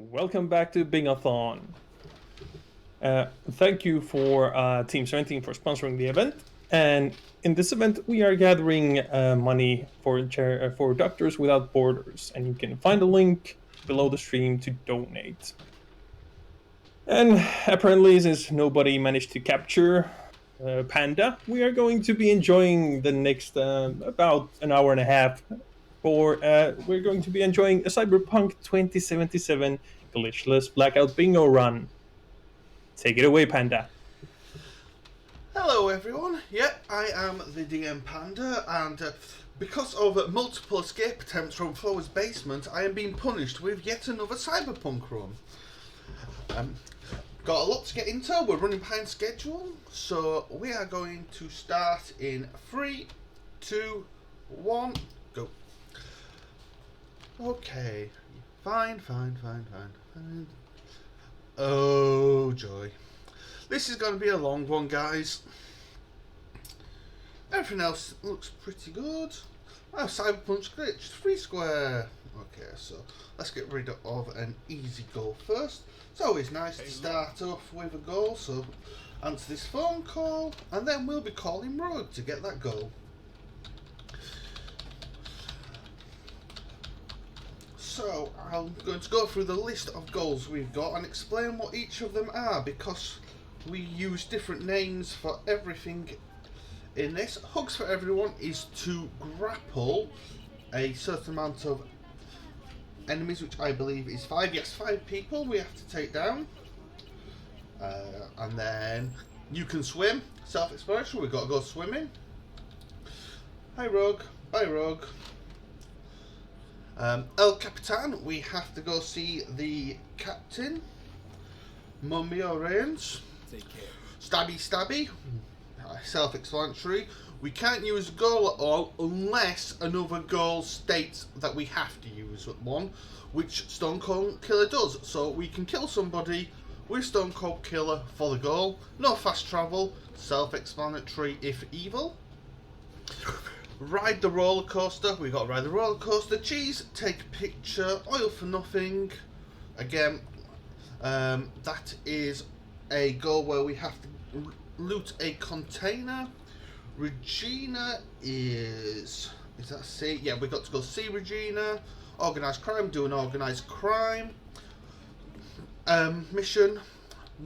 Welcome back to Bingothon. Thank you for Team 17 for sponsoring the event. And in this event, we are gathering money for Doctors Without Borders, and you can find a link below the stream to donate. And apparently, since nobody managed to capture Panda, we are going to be enjoying the next about an hour and a half. We're going to be enjoying a Cyberpunk 2077 Glitchless Blackout Bingo run. Take it away, Panda. Hello everyone, I am the thedmpanda, and because of multiple escape attempts from Flower's basement, I am being punished with yet another Cyberpunk run. Got a lot to get into, we're running behind schedule, so we are going to start in 3, 2, 1, go. Okay, fine. Oh joy. This is going to be a long one, guys. Everything else looks pretty good. Oh, Cyberpunk's glitched. 3 square. Okay, so let's get rid of an easy goal first. It's always nice to start off with a goal, so answer this phone call, and then we'll be calling Rogue to get that goal. So I'm going to go through the list of goals we've got and explain what each of them are, because we use different names for everything in this. Hugs for everyone is to grapple a certain amount of enemies, which I believe is 5. Yes, 5 people we have to take down. And then you can swim. Self-exploration, we've got to go swimming. Hi Rogue, bye Rogue. El Capitan, we have to go see the captain. Humanitairians. Take care. Stabby. Self-explanatory. We can't use a goal at all unless another goal states that we have to use one, which Stone Cold Killer does. So we can kill somebody with Stone Cold Killer for the goal. No fast travel. Self-explanatory if evil. Ride the roller coaster. We got to ride the roller coaster. Cheese. Take a picture. Oil for nothing. Again, that is a goal where we have to loot a container. Regina is that C? Yeah, we got to go see Regina. Organised crime. Do an organised crime. Mission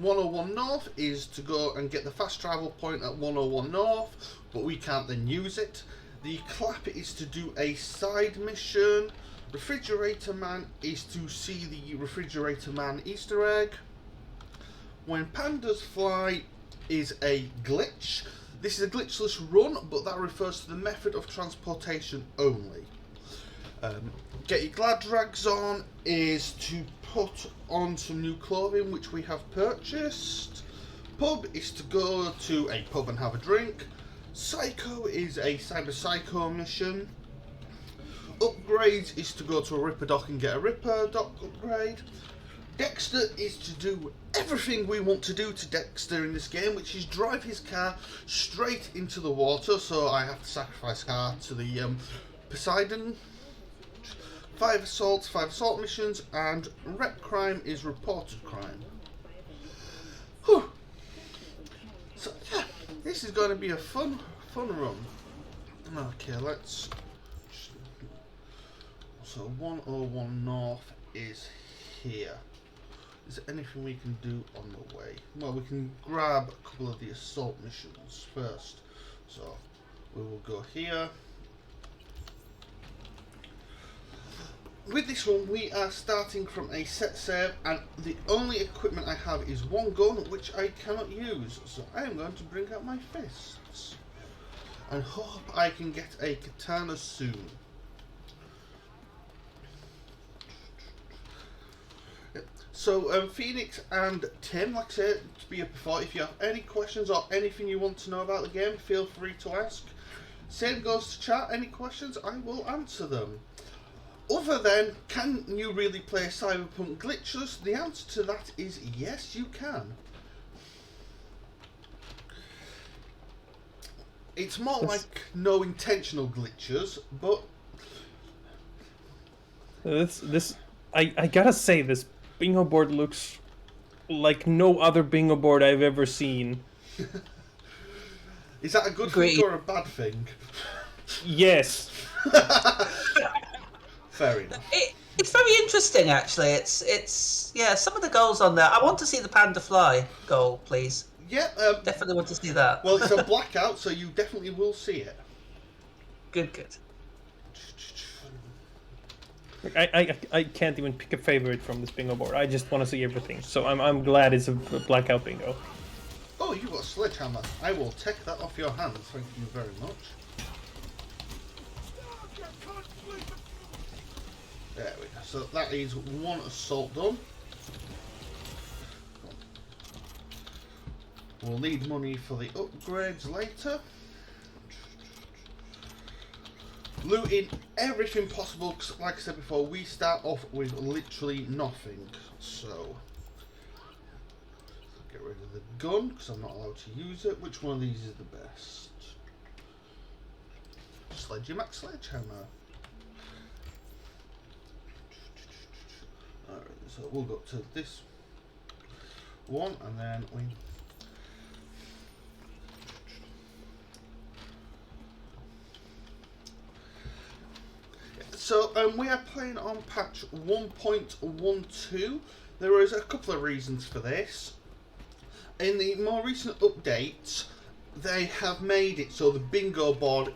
101 North is to go and get the fast travel point at 101 North, but we can't then use it. The clap is to do a side mission. Refrigerator Man is to see the Refrigerator Man Easter egg. When Pandas Fly is a glitch. This is a glitchless run, but that refers to the method of transportation only. Get your glad rags on is to put on some new clothing, which we have purchased. Pub is to go to a pub and have a drink. Psycho is a cyber psycho mission. Upgrades is to go to a Ripper dock and get a Ripper dock upgrade. Dexter is to do everything we want to do to Dexter in this game, which is drive his car straight into the water, so I have to sacrifice car to the Poseidon. 5 assault missions, and rep crime is reported crime. Whew. So yeah, this is going to be a fun run. Okay, let's. So 101 North is here. Is there anything we can do on the way? Well, we can grab a couple of the assault missions first. So we will go here. With this one, we are starting from a set save, and the only equipment I have is one gun, which I cannot use. So I am going to bring out my fists and hope I can get a katana soon. So Phoenix and Tim, like I said to be up before, if you have any questions or anything you want to know about the game, feel free to ask. Same goes to chat. Any questions, I will answer them. Other than, can you really play Cyberpunk glitchless? The answer to that is yes, you can. It's more like no intentional glitches, but I gotta say, this bingo board looks like no other bingo board I've ever seen. Is that a good Agreed. thing or a bad thing? Yes. Fair enough. It's very interesting, actually. It's yeah. Some of the goals on there. I want to see the panda fly goal, please. Yeah, Definitely want to see that. well, it's a blackout, so you definitely will see it. Good. I can't even pick a favorite from this bingo board. I just want to see everything. So I'm glad it's a blackout bingo. Oh, you've got a sledgehammer. I will take that off your hands. Thank you very much. There we go. So that is one assault done. We'll need money for the upgrades later. Looting everything possible, 'cause like I said before, we start off with literally nothing. So, get rid of the gun, because I'm not allowed to use it. Which one of these is the best? Sledgehammer. Alright, so we'll go to this one, and then we... So we are playing on patch 1.12. There is a couple of reasons for this. In the more recent updates, they have made it so the bingo board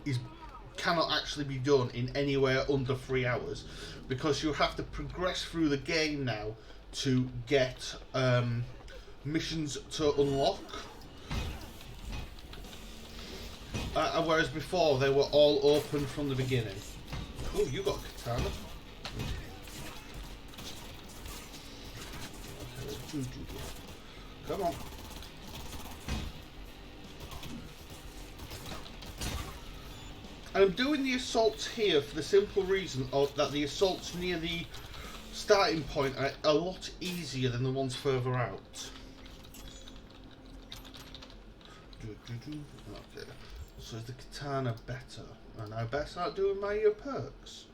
cannot actually be done in anywhere under 3 hours, because you have to progress through the game now to get missions to unlock. Whereas before they were all open from the beginning. Oh, you got a katana. Come on. And I'm doing the assaults here for the simple reason that the assaults near the starting point are a lot easier than the ones further out. Okay. So is the katana better? And I better start doing my perks.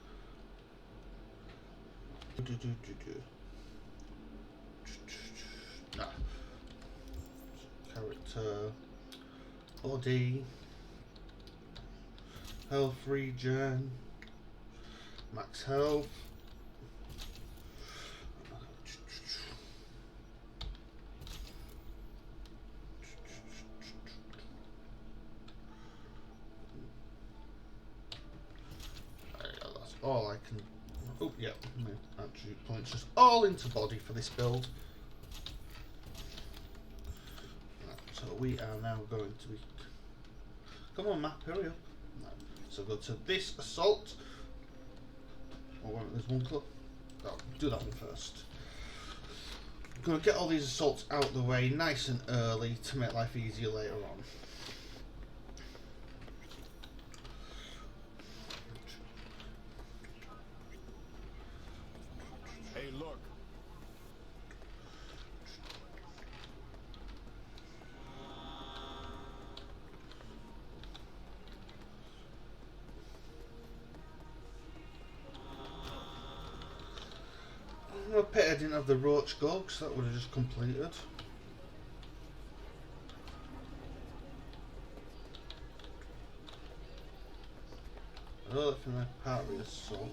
Nah. Character, body, health regen, max health. All I can... Oh, yeah. Attribute points just all into body for this build. Right, so we are now going to be... Come on, map, hurry up. Right, so go to this assault. Oh, wait, there's one club. Oh, do that one first. I'm going to get all these assaults out of the way nice and early to make life easier later on. Look. I bet I didn't have the roach go, because that would have just completed. Oh, that's my part of the assault.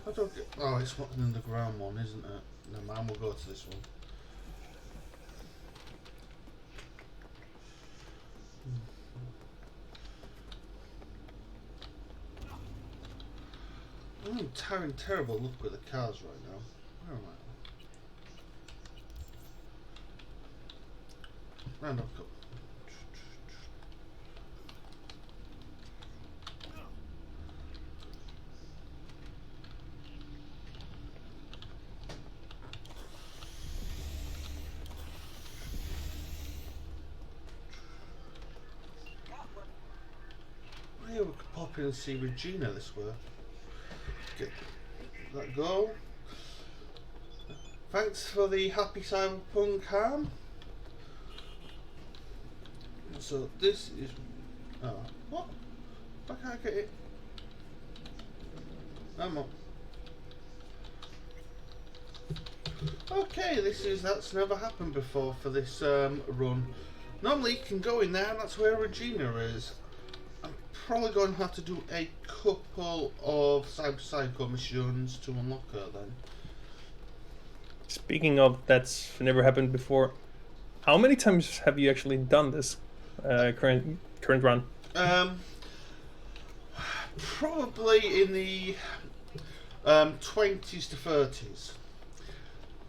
I don't get... Oh, it's not an underground one, isn't it? No, man, we'll go to this one. I'm in terrible luck with the cars right now. Where am I? Round up, go. Oh, yeah, we could pop in and see Regina this way. Get that go. Thanks for the happy Cyberpunk ham. So this is... Oh, what? I can't get it. Come on. Okay, that's never happened before for this run. Normally you can go in there and that's where Regina is. I'm probably going to have to do a couple of Cyber Psycho missions to unlock her then. Speaking of that's never happened before, how many times have you actually done this current run? Probably in the 20s to 30s.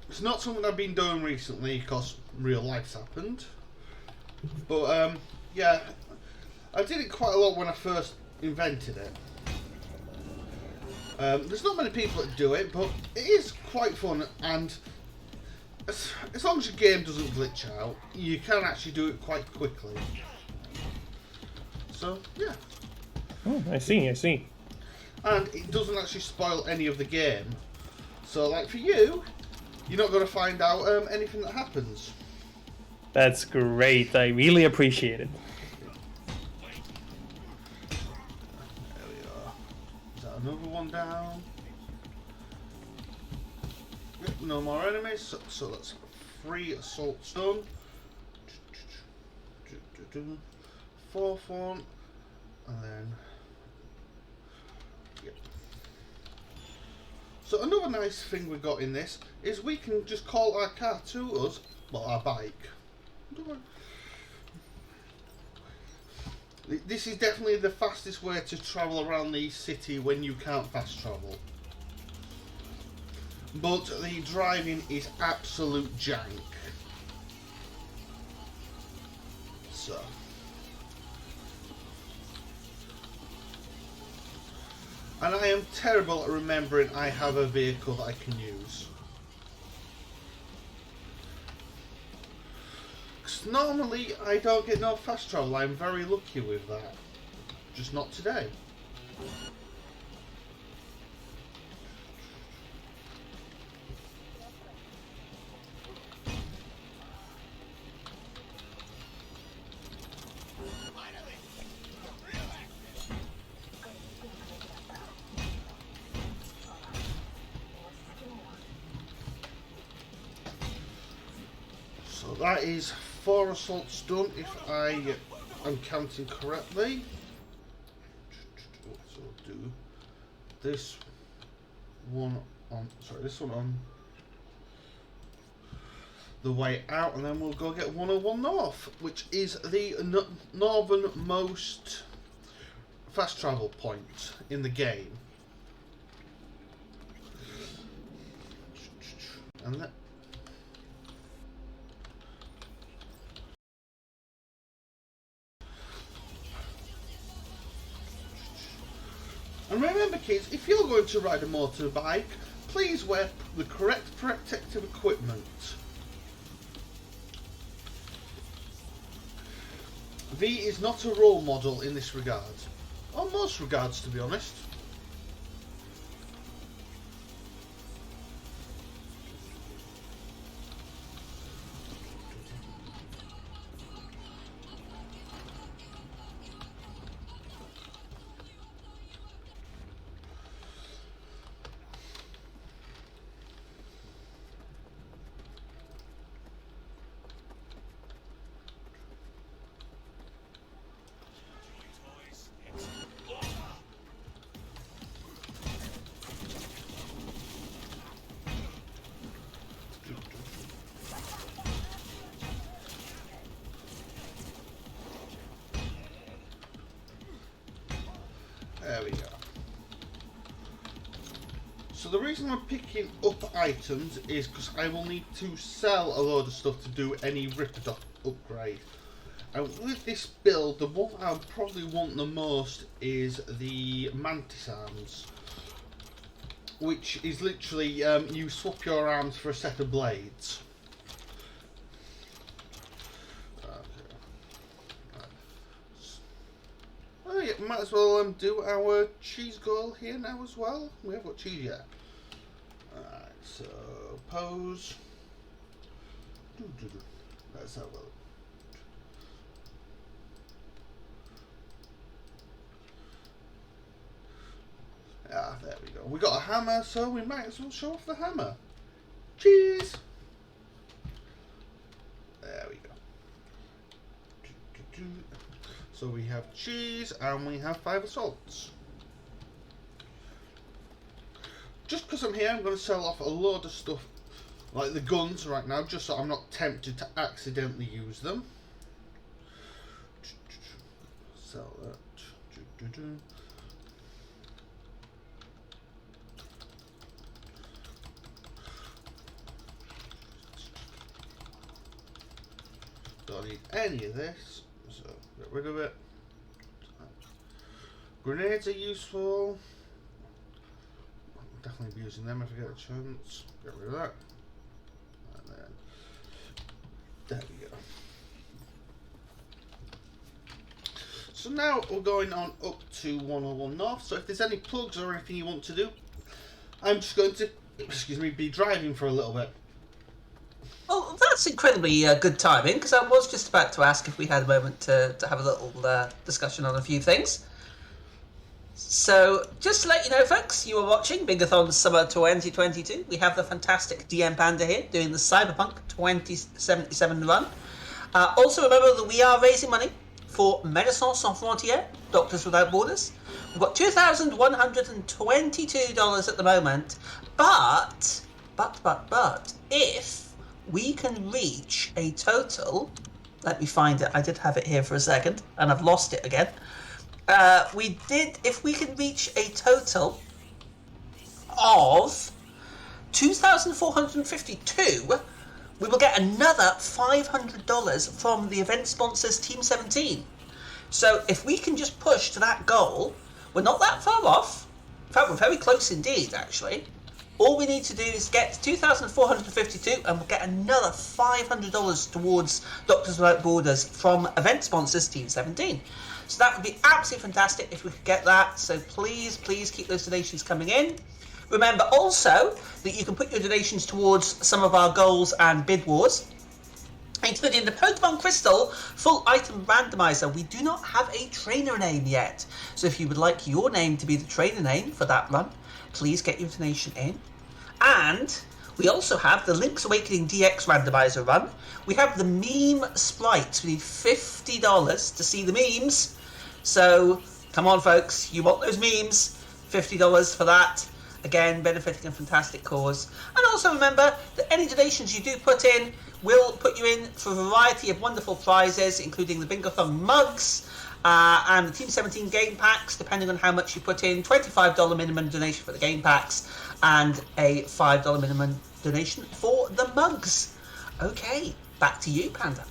It's not something I've been doing recently because real life's happened. But yeah, I did it quite a lot when I first invented it. There's not many people that do it, but it is quite fun, and as long as your game doesn't glitch out, you can actually do it quite quickly. So, yeah. Oh, I see. And it doesn't actually spoil any of the game. So, like for you, you're not going to find out anything that happens. That's great. I really appreciate it. There we are. Is that another one down? Yep, no more enemies. So that's 3 assaults done. Fourth one. And then... Yep. So another nice thing we got in this is we can just call our car to us, well, our bike. This is definitely the fastest way to travel around the city when you can't fast travel. But the driving is absolute jank. So. And I am terrible at remembering I have a vehicle that I can use. Because normally I don't get no fast travel, I'm very lucky with that. Just not today. So that is 4 assaults done if I am counting correctly. So we'll do this one on, this one on the way out, and then we'll go get 101 North, which is the northernmost fast travel point in the game. And that. And remember kids, if you're going to ride a motorbike, please wear the correct protective equipment. V is not a role model in this regard. On most regards, to be honest. There we go. So the reason I'm picking up items is because I will need to sell a load of stuff to do any Ripper upgrade. And with this build, the one I would probably want the most is the Mantis arms, which is literally you swap your arms for a set of blades. Oh yeah, might as well do our cheese goal here now as well. We haven't got cheese yet. Alright, so pose. Let's have a look. Ah, there we go. We got a hammer, so we might as well show off the hammer. Cheese! have cheese, and we have 5 assaults. Just because I'm here, I'm going to sell off a load of stuff, like the guns right now, just so I'm not tempted to accidentally use them. Sell that. Don't need any of this, so get rid of it. Grenades are useful. I'll definitely be using them if I get a chance. Get rid of that. And then there we go. So now we're going on up to 101 North. So if there's any plugs or anything you want to do, I'm just going to, be driving for a little bit. Well, that's incredibly good timing, because I was just about to ask if we had a moment to have a little discussion on a few things. So, just to let you know, folks, you are watching Bingothon Summer 2022. We have the fantastic dhmpanda here doing the Cyberpunk 2077 run. Also, remember that we are raising money for Médecins Sans Frontières, Doctors Without Borders. We've got $2,122 at the moment, but, if we can reach a total, let me find it, I did have it here for a second, and I've lost it again. If we can reach a total of 2,452, we will get another $500 from the event sponsors Team 17. So if we can just push to that goal, we're not that far off. In fact, we're very close indeed, actually. All we need to do is get 2,452 and we'll get another $500 towards Doctors Without Borders from event sponsors Team 17. So that would be absolutely fantastic if we could get that. So please keep those donations coming in. Remember also that you can put your donations towards some of our goals and bid wars, including the Pokemon Crystal full item randomizer. We do not have a trainer name yet. So if you would like your name to be the trainer name for that run, please get your donation in. And we also have the Link's Awakening DX randomizer run. We have the meme sprites. We need $50 to see the memes. So come on, folks, you want those memes? $50 for that. Again, benefiting a fantastic cause. And also remember that any donations you do put in will put you in for a variety of wonderful prizes, including the Bingothon mugs and the Team 17 game packs, depending on how much you put in. $25 minimum donation for the game packs and a $5 minimum donation for the mugs. Okay, back to you, Panda.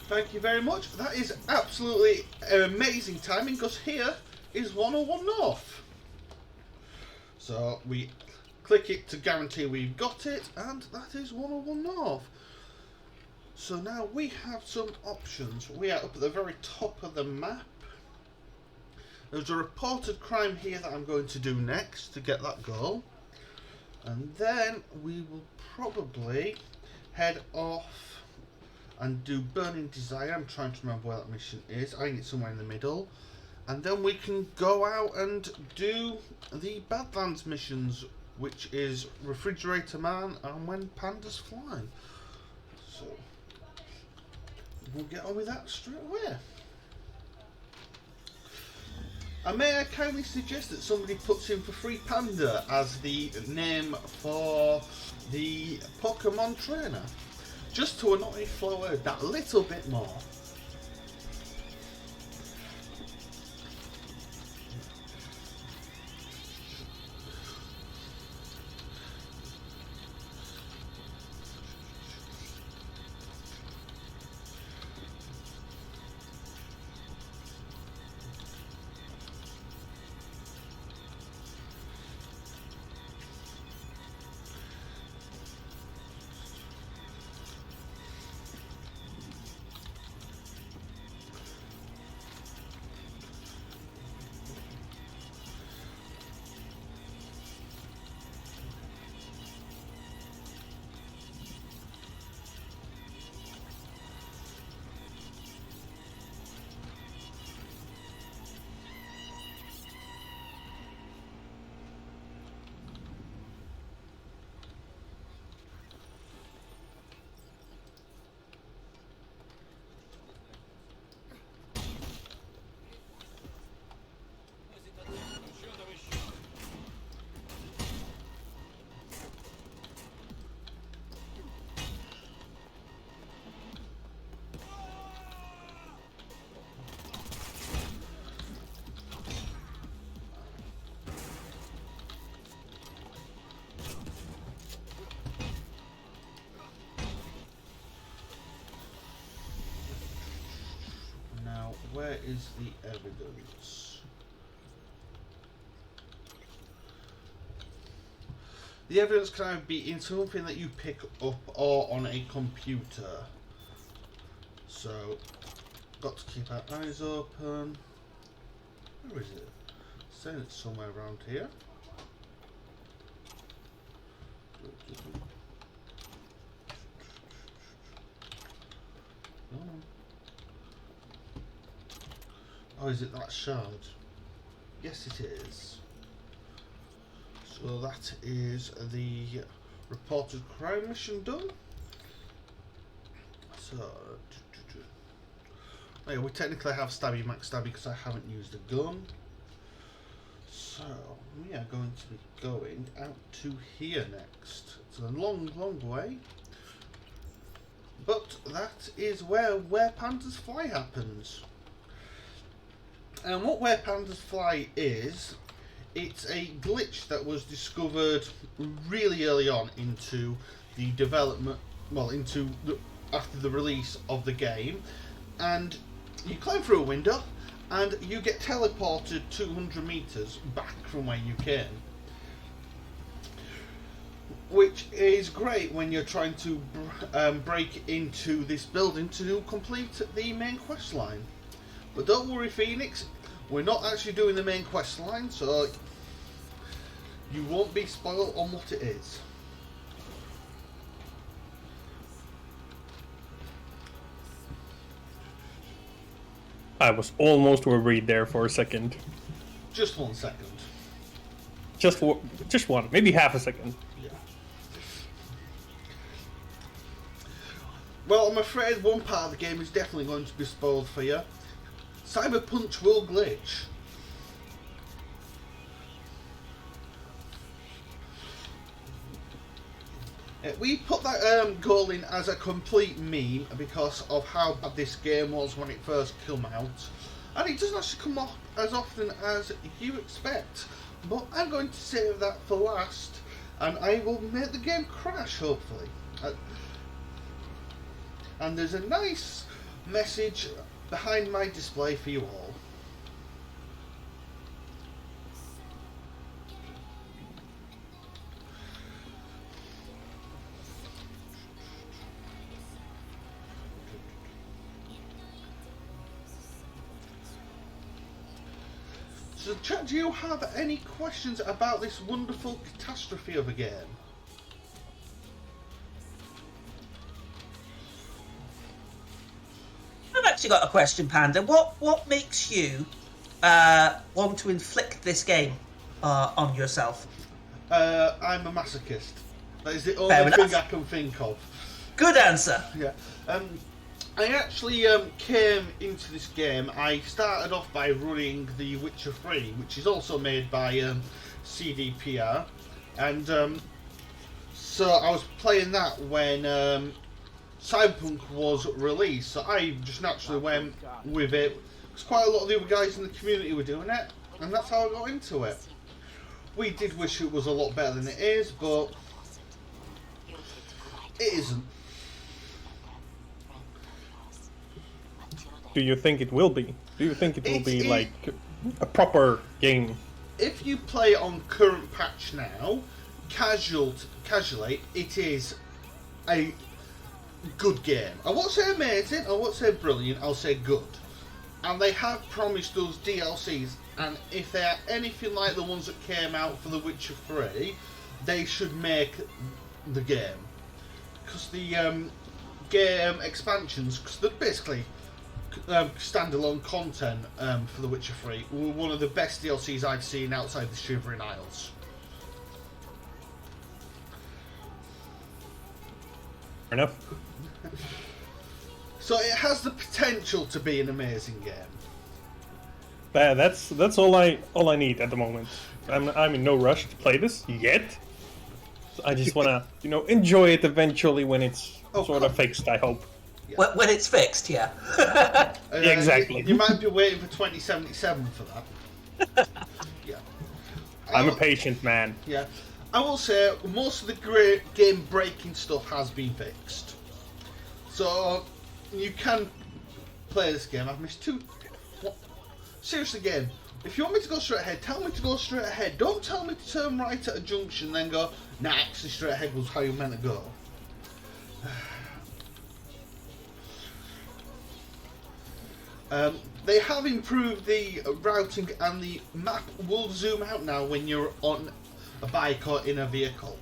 Thank you very much. That is absolutely amazing timing, because here is 101 North. So we click it to guarantee we've got it, and that is 101 North. So now we have some options. We are up at the very top of the map. There's a reported crime here that I'm going to do next to get that goal. And then we will probably head off and do Burning Desire. I'm trying to remember where that mission is. I think it's somewhere in the middle. And then we can go out and do the Badlands missions, which is Refrigerator Man and When Pandas Fly. So we'll get on with that straight away. And may I kindly suggest that somebody puts in for Free Panda as the name for the Pokemon trainer, just to annoy Flower that little bit more. where is the evidence? The evidence can either be in something that you pick up or on a computer. So, got to keep our eyes open. Where is it? Saying it's somewhere around here. No. Oh, is it that shard? Yes, it is. So that is the reported crime mission done. So, oh, yeah, we technically have Stabby Max Stabby because I haven't used a gun. So, we are going to be going out to here next. It's a long, long way. But that is where Pandas Fly happens. And what Where Pandas Fly is, it's a glitch that was discovered really early on into the development, well, after the release of the game. And you climb through a window and you get teleported 200 meters back from where you came. Which is great when you're trying to break into this building to complete the main quest line. But don't worry, Phoenix, we're not actually doing the main quest line, so you won't be spoiled on what it is. I was almost worried there for a second. Just 1 second. Just one, maybe half a second. Yeah. Well, I'm afraid one part of the game is definitely going to be spoiled for you. Cyberpunk will glitch. We put that goal in as a complete meme because of how bad this game was when it first came out. And it doesn't actually come off as often as you expect. But I'm going to save that for last. And I will make the game crash, hopefully. And there's a nice message behind my display for you all. So, chat, do you have any questions about this wonderful catastrophe of a game? I've actually got a question, Panda. What makes you want to inflict this game on yourself? I'm a masochist. That is the only thing I can think of. Good answer. Yeah. I actually came into this game. I started off by running The Witcher 3, which is also made by CDPR, and so I was playing that when Cyberpunk was released. So I just naturally went with it. Because quite a lot of the other guys in the community were doing it, and that's how I got into it. We did wish it was a lot better than it is, but it isn't. Do you think it will be? Do you think it will be like a proper game? If you play it on current patch now, casually, it is a good game. I won't say amazing, I won't say brilliant, I'll say good. And they have promised us DLCs, and if they are anything like the ones that came out for The Witcher 3, they should make the game. Because the game expansions, because they're basically standalone content for The Witcher 3, were one of the best DLCs I've seen outside the Shivering Isles. Fair enough. So it has the potential to be an amazing game. That's all I need at the moment. I'm in no rush to play this yet. So I just wanna enjoy it eventually when it's sort of fixed. I hope. Yeah. When it's fixed, yeah. Yeah, exactly. You might be waiting for 2077 for that. Yeah. I'm a patient man. Yeah. I will say most of the great game breaking stuff has been fixed. So you can play this game. I've missed two Seriously, game. If you want me to go straight ahead, tell me to go straight ahead. Don't tell me to turn right at a junction, then go, nah, actually straight ahead was how you meant to go. They have improved the routing, and the map will zoom out now when you're on a bike or in a vehicle.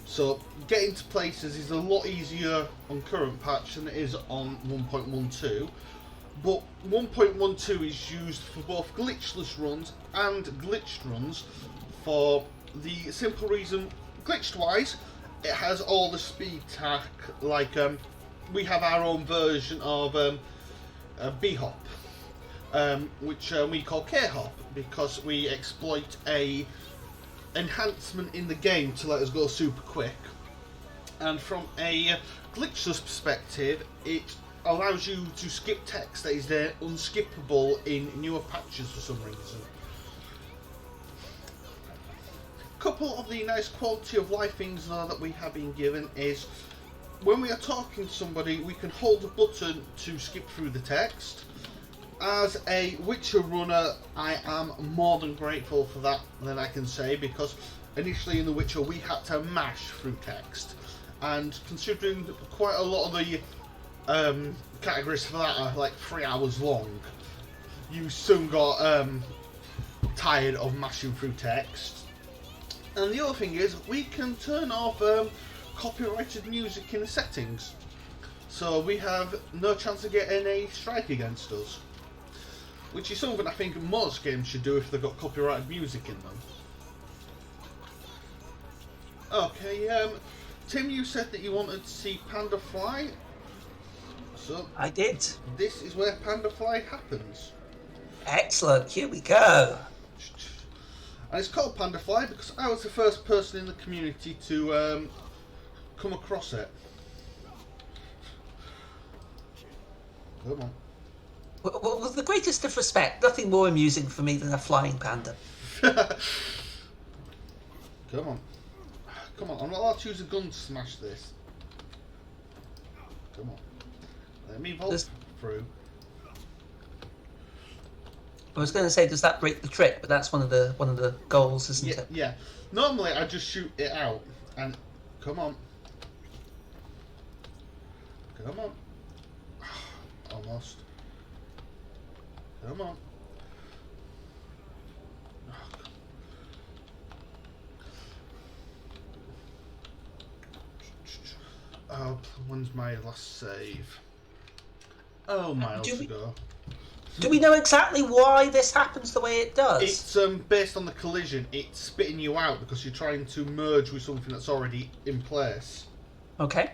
So getting to places is a lot easier on current patch than it is on 1.12. But 1.12 is used for both glitchless runs and glitched runs for the simple reason, glitched wise, it has all the speed tack, like we have our own version of B-hop, which we call K-hop, because we exploit a enhancement in the game to let us go super quick. And from a glitchless perspective, it allows you to skip text that is there unskippable in newer patches for some reason. A couple of the nice quality of life things though that we have been given is when we are talking to somebody, we can hold a button to skip through the text. As a Witcher runner, I am more than grateful for that, than I can say, because initially in The Witcher we had to mash through text, and considering quite a lot of the categories for that are like 3 hours long, you soon got tired of mashing through text. And the other thing is, we can turn off copyrighted music in the settings, so we have no chance of getting a strike against us, which is something I think most games should do if they've got copyrighted music in them. Okay, Tim, you said that you wanted to see Panda fly. So I did. This is where Panda fly happens. Excellent. Here we go. And it's called Panda fly because I was the first person in the community to come across it. Come on. Well, with the greatest of respect, nothing more amusing for me than a flying panda. Come on. Come on, I'm not allowed to use a gun to smash this. Come on. Let me vault through. I was going to say, does that break the trick? But that's one of the goals, isn't it? Yeah. Normally I just shoot it out and come on. Come on. Almost. Come on. Oh, when's my last save? Oh, miles ago. Do we know exactly why this happens the way it does? It's based on the collision. It's spitting you out because you're trying to merge with something that's already in place. Okay.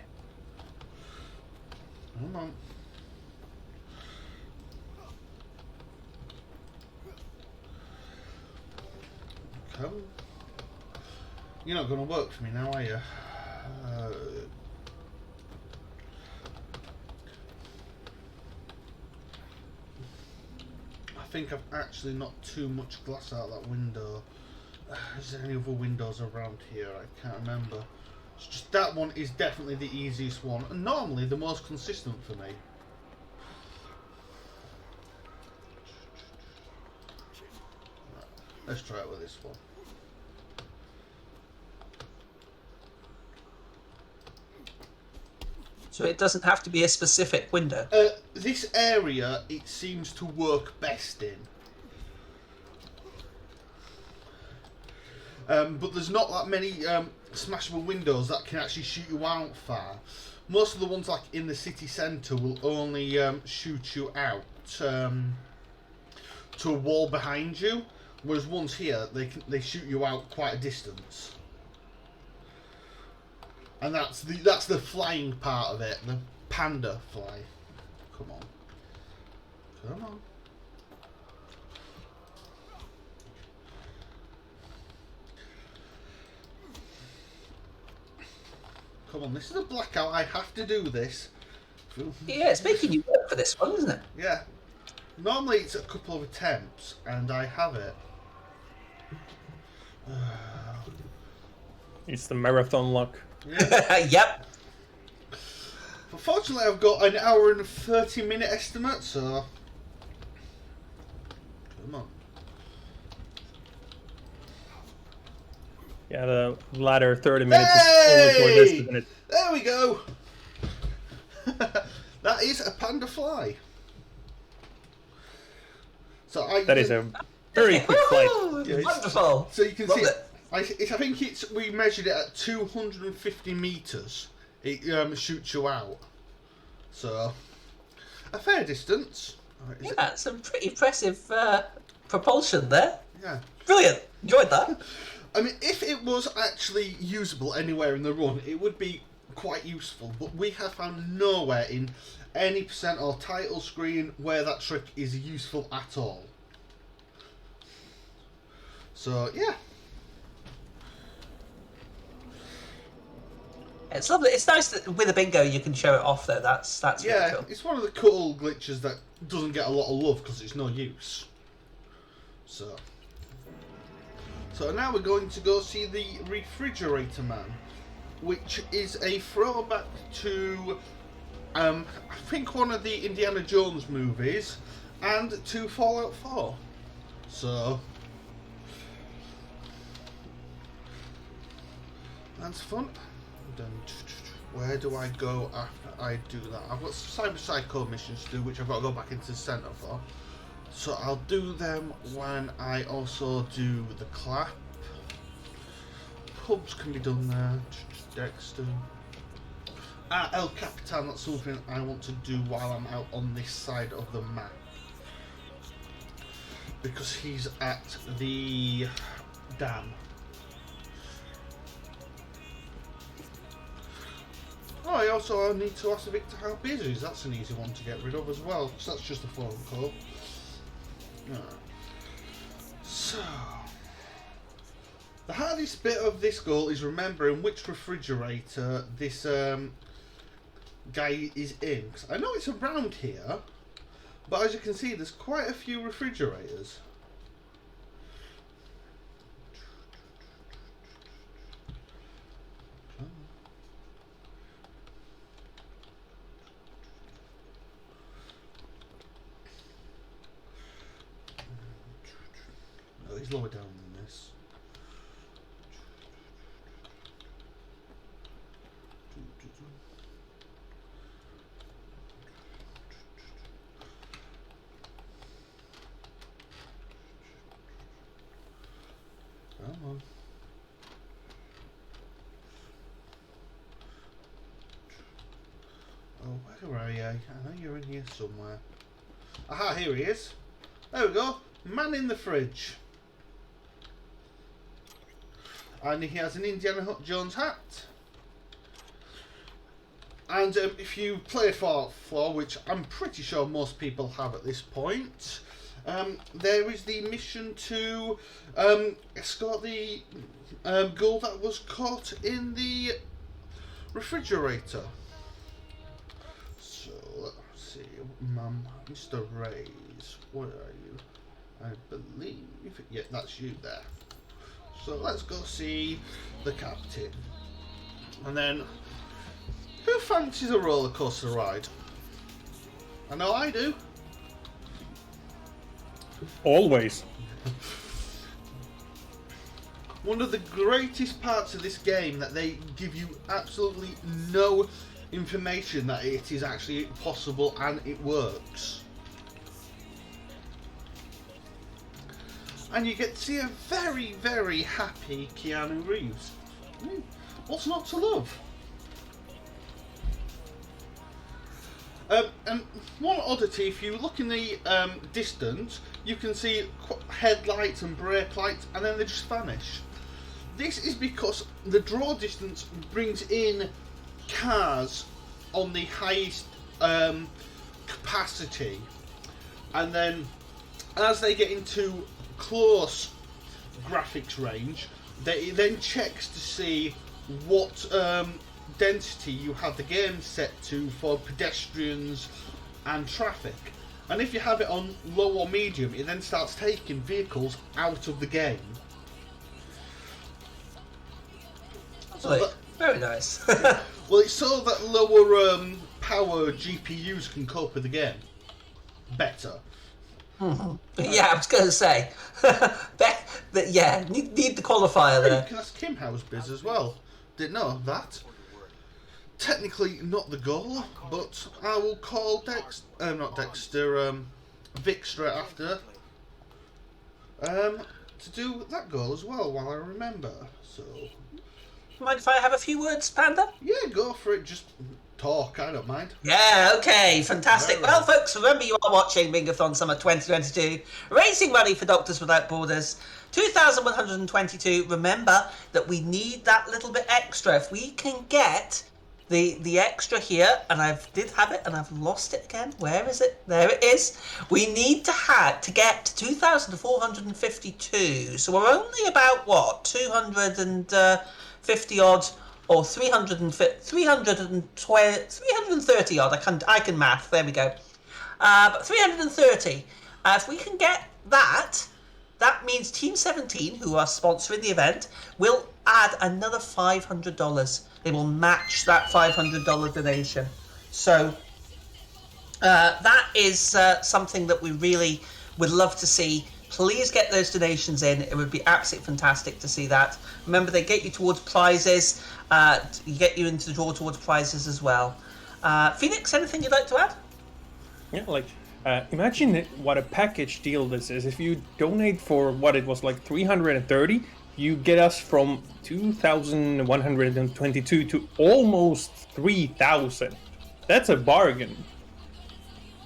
Come on. Come. You're not going to work for me now, are you? I think I've actually knocked too much glass out of that window. Is there any other windows around here? I can't remember. It's just that one is definitely the easiest one, and normally the most consistent for me. Right, let's try it with this one. So it doesn't have to be a specific window. This area, it seems to work best in. But there's not that many smashable windows that can actually shoot you out far. Most of the ones like in the city centre will only shoot you out to a wall behind you, whereas ones here they shoot you out quite a distance. And that's the flying part of it, the panda fly. Come on. Come on. Come on, this is a blackout. I have to do this. Yeah, it's making you work for this one, isn't it? Yeah. Normally it's a couple of attempts, and I have it. It's the marathon luck. Yeah. Yep. But fortunately, I've got an hour and 30-minute estimate, so. Come on. Yeah, the latter 30 minutes is only for this, isn't it? There we go. That is a panda fly. So That is a very quick flight. Yeah, Wonderful. So you can Love see, it. I think we measured it at 250 meters. It shoots you out. So a fair distance. Yeah, that's some pretty impressive propulsion there. Yeah. Brilliant. Enjoyed that. I mean, if it was actually usable anywhere in the run, it would be quite useful. But we have found nowhere in any percent or title screen where that trick is useful at all. So yeah. It's lovely. It's nice that with a bingo you can show it off though. That's really Yeah, cool. it's one of the cool glitches that doesn't get a lot of love because it's no use. So now we're going to go see the Refrigerator Man, which is a throwback to, I think, one of the Indiana Jones movies and to Fallout 4. So that's fun. Then where do I go after I do that? I've got Cyber Psycho missions to do, which I've got to go back into the centre for. So I'll do them when I also do the clap. Pubs can be done there. Dexter. El Capitan, that's something I want to do while I'm out on this side of the map. Because he's at the dam. Oh, I also need to ask Victor how busy he is. That's an easy one to get rid of as well, because that's just a phone call. So, the hardest bit of this goal is remembering which refrigerator this guy is in. 'Cause I know it's around here, but as you can see, there's quite a few refrigerators. No, he's lower down than this. Come on. Oh, where are you? I know you're in here somewhere. Aha, here he is. There we go. Man in the fridge. And he has an Indiana Jones hat. And if you play Fallout 4, which I'm pretty sure most people have at this point, there is the mission to escort the girl that was caught in the refrigerator. So let's see, Mr. Reyes, where are you? I believe, yeah, that's you there. So let's go see the captain. And then, who fancies a roller coaster ride? I know I do. Always. One of the greatest parts of this game that they give you absolutely no information that it is actually possible and it works. And you get to see a very, very happy Keanu Reeves. What's not to love? And one oddity, if you look in the distance, you can see headlights and brake lights, and then they just vanish. This is because the draw distance brings in cars on the highest capacity, and then as they get into close graphics range, it then checks to see what density you have the game set to for pedestrians and traffic. And if you have it on low or medium, it then starts taking vehicles out of the game. Very nice. Well, it's so that lower power GPUs can cope with the game better. Yeah, I was going to say. Need the qualifier Hey, you there. can ask him how his biz as well. Didn't know that. Technically not the goal, but I will call Vic straight after. To do that goal as well while I remember. So Mind if I have a few words, Panda? yeah, go for it. Just talk. I don't mind. Yeah, okay, fantastic. Very Well, folks, remember you are watching Bingothon Summer 2022, raising money for Doctors Without Borders. 2,122. Remember that we need that little bit extra. If we can get the extra here, and I did have it, and I've lost it again. Where is it? There it is. We need to get 2,452. So we're only about what 250 odd. Or 330 odd. I can math. There we go. But 330. If we can get that, that means Team 17, who are sponsoring the event, will add another $500. They will match that $500 donation. So that is something that we really would love to see. Please get those donations in. It would be absolutely fantastic to see that. Remember, they get you towards prizes. You get you into the draw towards prizes as well. Phoenix, anything you'd like to add? Yeah, like imagine what a package deal this is. If you donate for what it was like 330, you get us from 2,122 to almost 3,000. That's a bargain.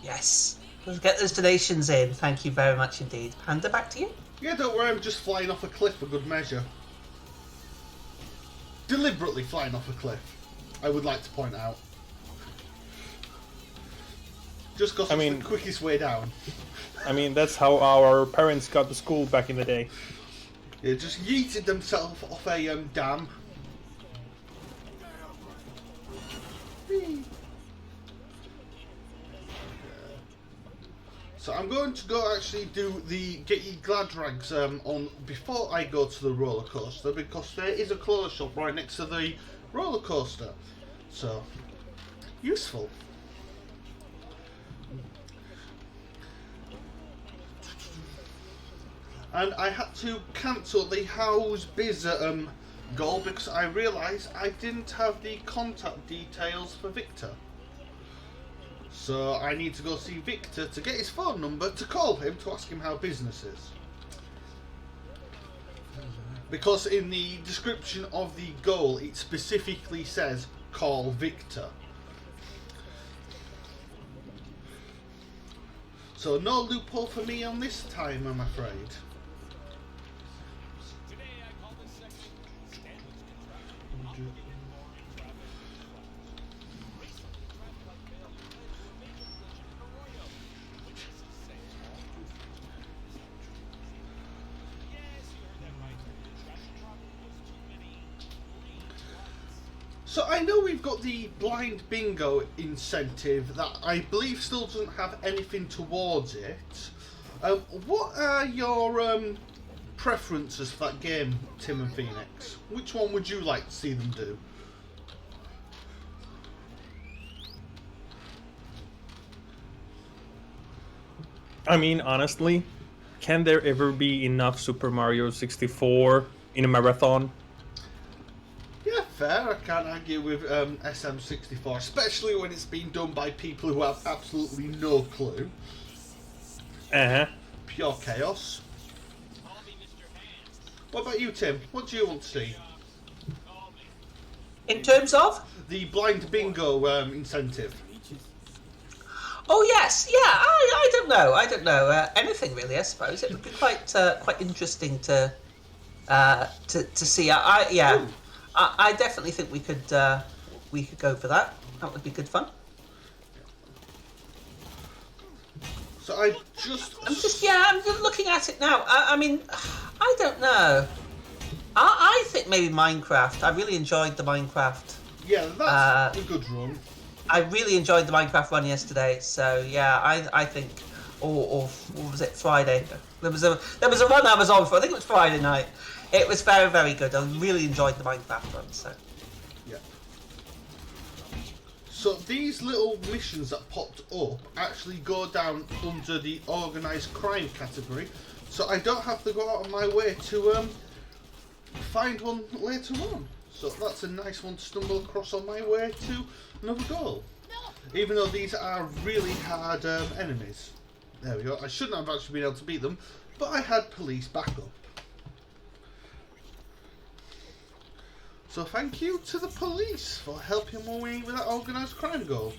Yes. Let's get those donations in. Thank you very much indeed. Panda, back to you. Yeah, don't worry. I'm just flying off a cliff for good measure. Deliberately flying off a cliff, I would like to point out. Just because it's the quickest way down. I mean, that's how our parents got to school back in the day. Yeah, just yeeted themselves off a dam. So I'm going to go actually do the Get Ye Glad Rags on before I go to the roller coaster, because there is a clothes shop right next to the roller coaster. So useful. And I had to cancel the House Biz goal because I realised I didn't have the contact details for Victor. So I need to go see Victor to get his phone number to call him to ask him how business is. Because in the description of the goal it specifically says call Victor. So no loophole for me on this time, I'm afraid. So I know we've got the blind bingo incentive that I believe still doesn't have anything towards it. What are your preferences for that game, Tim and Phoenix? Which one would you like to see them do? I mean, honestly, can there ever be enough Super Mario 64 in a marathon? Yeah, fair. I can't argue with SM64, especially when it's been done by people who have absolutely no clue. Uh-huh. Pure chaos. What about you, Tim? What do you want to see? In terms of? The blind bingo incentive. Oh yes, yeah. I don't know. Anything really, I suppose. It would be quite interesting to see. I definitely think we could go for that. That would be good fun. So I'm just looking at it now. I mean, I don't know. I think maybe Minecraft. I really enjoyed the Minecraft. Yeah, that's a good run. I really enjoyed the Minecraft run yesterday. So yeah, I think. Or what was it? Friday. There was a run I was on for. I think it was Friday night. It was very, very good. I really enjoyed the Minecraft run. So. Yeah. So these little missions that popped up actually go down under the organised crime category, so I don't have to go out of my way to find one later on. So that's a nice one to stumble across on my way to another goal. Even though these are really hard enemies. There we go. I shouldn't have actually been able to beat them, but I had police backup. So thank you to the police for helping me with that organised crime goal.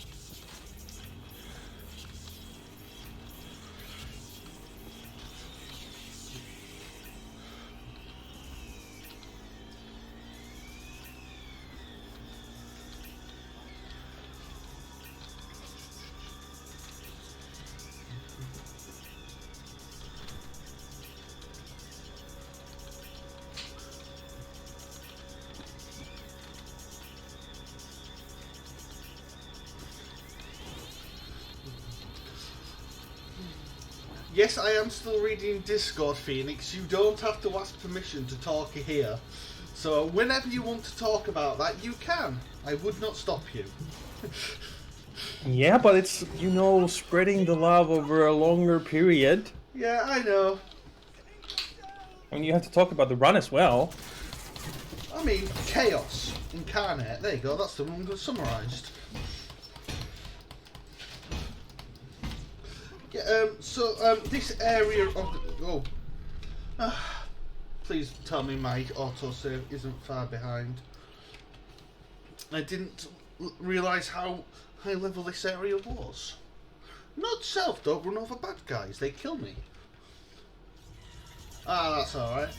Yes, I am still reading Discord, Phoenix. You don't have to ask permission to talk here. So whenever you want to talk about that, you can. I would not stop you. Yeah, but it's, you know, spreading the love over a longer period. Yeah, I know. I mean, you have to talk about the run as well. I mean, chaos incarnate. There you go. That's the one that's summarised. Yeah, this area of the... please tell me my autosave isn't far behind. I didn't realise how high level this area was. Not self, don't run over bad guys. They kill me. Ah, that's alright.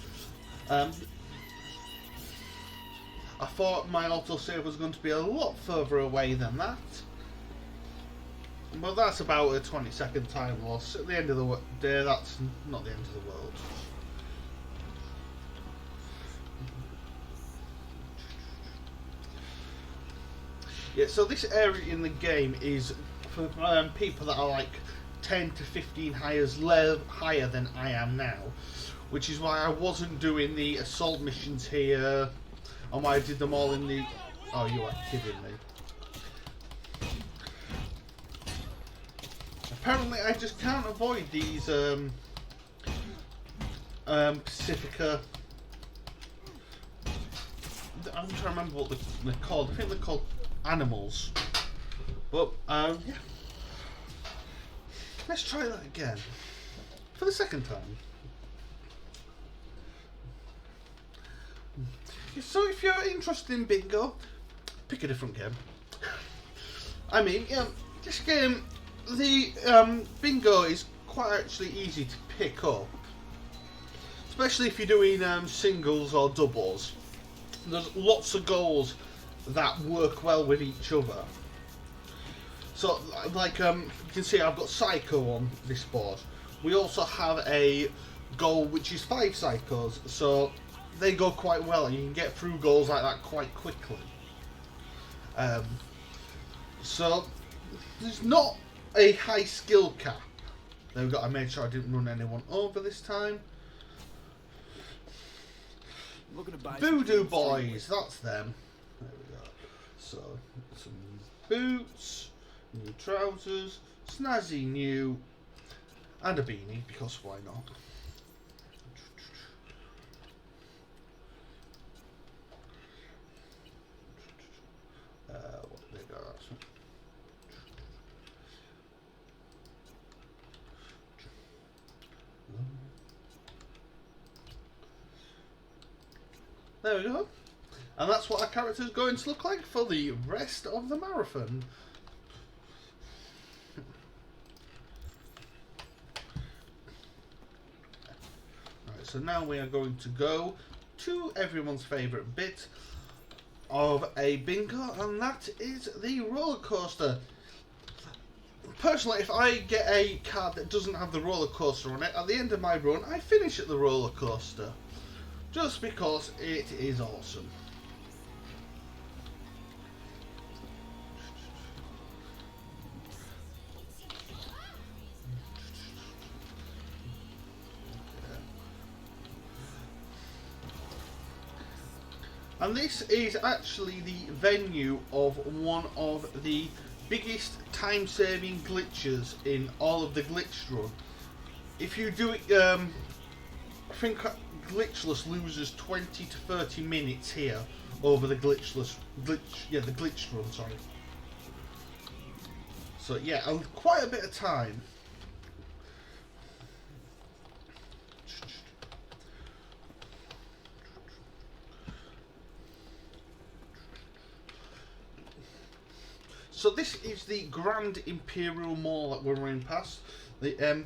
I thought my autosave was going to be a lot further away than that. But that's about a 20-second time loss. At the end of the day, that's not the end of the world. Yeah, so this area in the game is for people that are like 10 to 15 higher than I am now. Which is why I wasn't doing the assault missions here, and why I did them all in the... Oh, you are kidding me. Apparently I just can't avoid these Pacifica... I'm trying to remember what they're called. I think they're called animals. But, yeah. Let's try that again. For the second time. So if you're interested in bingo, pick a different game. I mean, yeah, this game, the bingo is quite actually easy to pick up. Especially if you're doing singles or doubles. There's lots of goals that work well with each other. So, like, you can see I've got Psycho on this board. We also have a goal which is 5 Psychos, so they go quite well, and you can get through goals like that quite quickly. So there's not a high skill cap. Then we've got to make sure I didn't run anyone over this time. Voodoo Boys, that's them. There we go. So some boots, new trousers, snazzy new, and a beanie, because why not? What they got? There we go. And that's what our character is going to look like for the rest of the marathon. Right, so now we are going to go to everyone's favourite bit of a bingo, and that is the roller coaster. Personally, if I get a card that doesn't have the roller coaster on it, at the end of my run, I finish at the roller coaster. Just because it is awesome. And this is actually the venue of one of the biggest time-saving glitches in all of the glitch run. If you do it, I think Glitchless loses 20 to 30 minutes here over the the glitch run, sorry. So yeah, quite a bit of time. So this is the Grand Imperial Mall that we're running past. The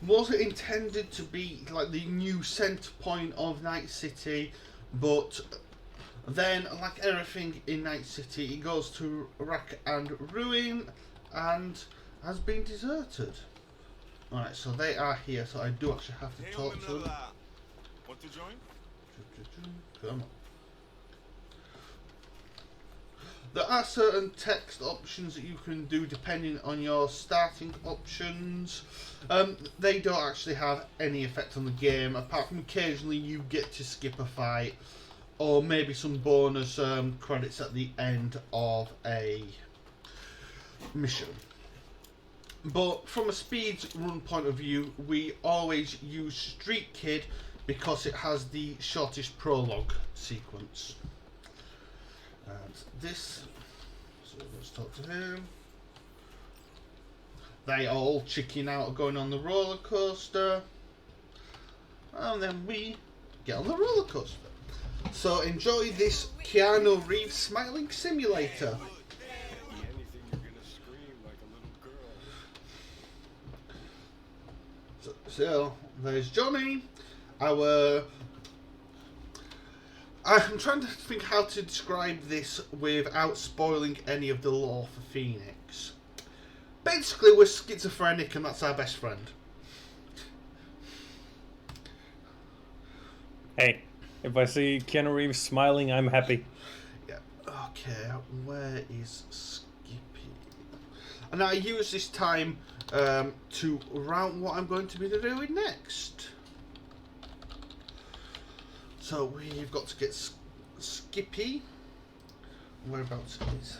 was intended to be like the new centre point of Night City, but then, like everything in Night City, it goes to rack and ruin and has been deserted. Alright, so they are here, so I do actually have to talk to them. Want to join? Come on. There are certain text options that you can do depending on your starting options. They don't actually have any effect on the game, apart from occasionally you get to skip a fight, or maybe some bonus credits at the end of a mission. But from a speed run point of view, we always use Street Kid because it has the shortest prologue sequence. And this, so let's talk to him. They are all chicking out going on the roller coaster, and then we get on the roller coaster. So enjoy this Keanu Reeves smiling simulator. So there's Johnny, our. I'm trying to think how to describe this without spoiling any of the lore for Phoenix. Basically, we're schizophrenic and that's our best friend. Hey, if I see Keanu Reeves smiling, I'm happy. Yeah. Okay, where is Skippy? And I use this time to route what I'm going to be doing next. So we've got to get Skippy. Whereabouts is?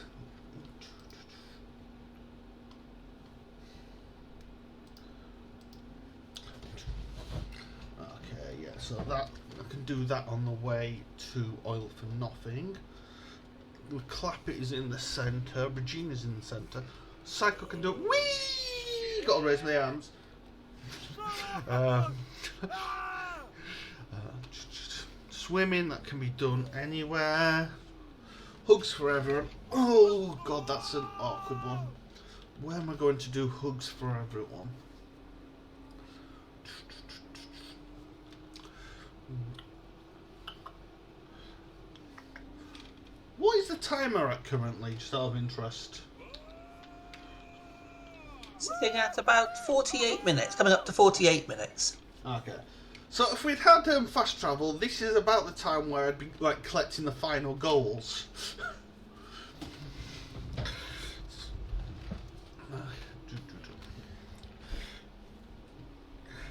Okay, yeah. So that I can do that on the way to Oil for Nothing. Clappit is in the centre. Regina's in the centre. Psycho can do it. Whee! Got to raise my arms. Swimming, that can be done anywhere. Hugs for everyone. Oh god, that's an awkward one. Where am I going to do hugs for everyone? What is the timer at currently, just out of interest? Sitting at about 48 minutes, coming up to 48 minutes. Okay. So if we'd had fast travel, this is about the time where I'd be like collecting the final goals.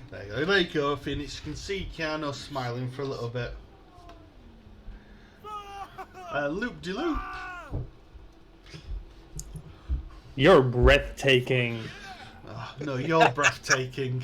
There you go, Phoenix. You can see Keanu smiling for a little bit. Loop-de-loop. You're breathtaking. Oh, no, you're breathtaking.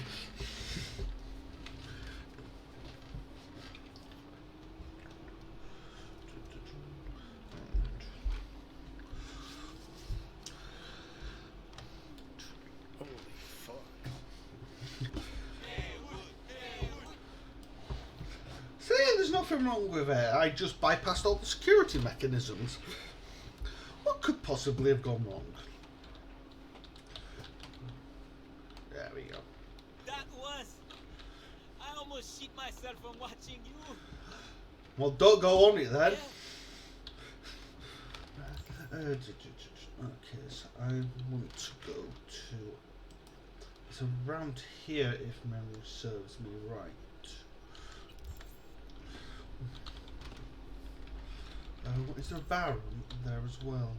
See, there's nothing wrong with it. I just bypassed all the security mechanisms. What could possibly have gone wrong? There we go. That was... I almost shit myself from watching you. Well, don't go on it then. Okay, so I want to go to... It's around here if memory serves me right. Is there a bar there as well?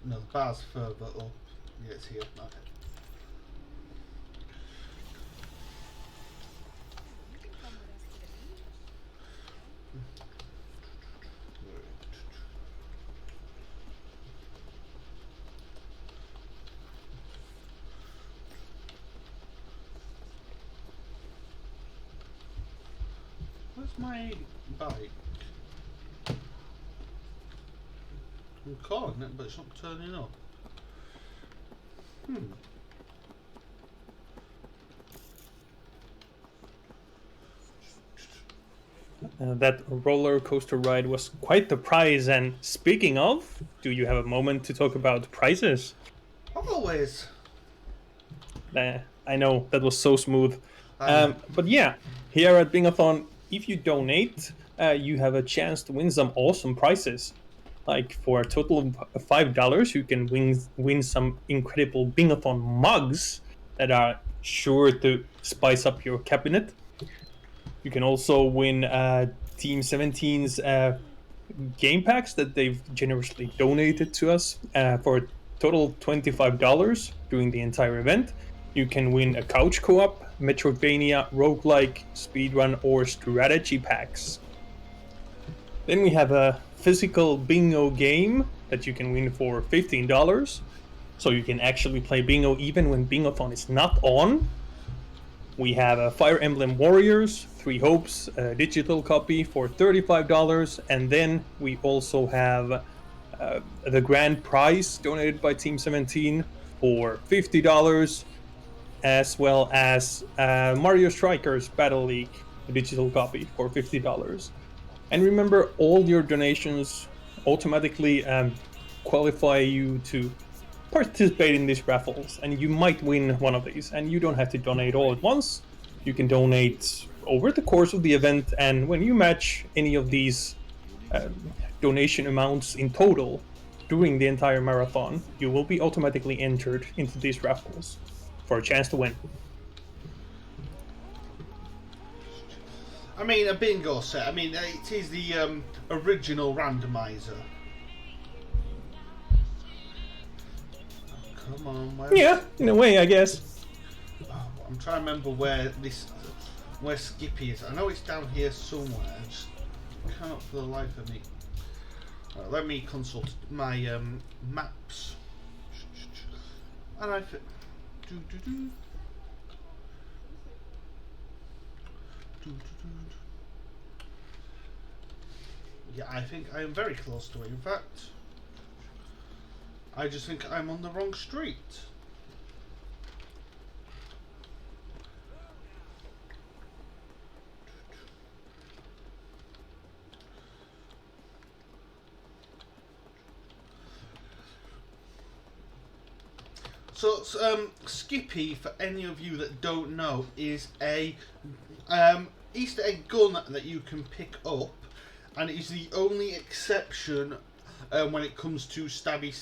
No, the bar's further up. Yeah, it's here. Okay. Where's my bike? I'm calling it, but it's not turning up. That roller coaster ride was quite the prize. And speaking of, do you have a moment to talk about prizes? Always. I know that was so smooth. I know. But yeah, here at Bingothon, if you donate, you have a chance to win some awesome prizes. Like for a total of $5, you can win some incredible Bingothon mugs that are sure to spice up your cabinet. You can also win Team 17's game packs that they've generously donated to us for a total of $25 during the entire event. You can win a couch co-op, Metroidvania, roguelike, speedrun, or strategy packs. Then we have a physical bingo game that you can win for $15. So you can actually play bingo even when Bingothon is not on. We have a Fire Emblem Warriors, Three Hopes, a digital copy for $35. And then we also have the grand prize donated by Team 17 for $50, as well as Mario Strikers Battle League, a digital copy for $50. And remember, all your donations automatically qualify you to participate in these raffles, and you might win one of these. And you don't have to donate all at once. You can donate over the course of the event, and when you match any of these donation amounts in total during the entire marathon, you will be automatically entered into these raffles for a chance to win. I mean, a bingo set. I mean, it is the original randomizer. Oh, come on, Yeah, in a way, I guess. Oh, I'm trying to remember where Skippy is. I know it's down here somewhere. I just can't for the life of me. Right, let me consult my maps. And I yeah, I think I am very close to it. In fact, I just think I'm on the wrong street. So, Skippy, for any of you that don't know, is a Easter egg gun that you can pick up, and it is the only exception when it comes to stabby.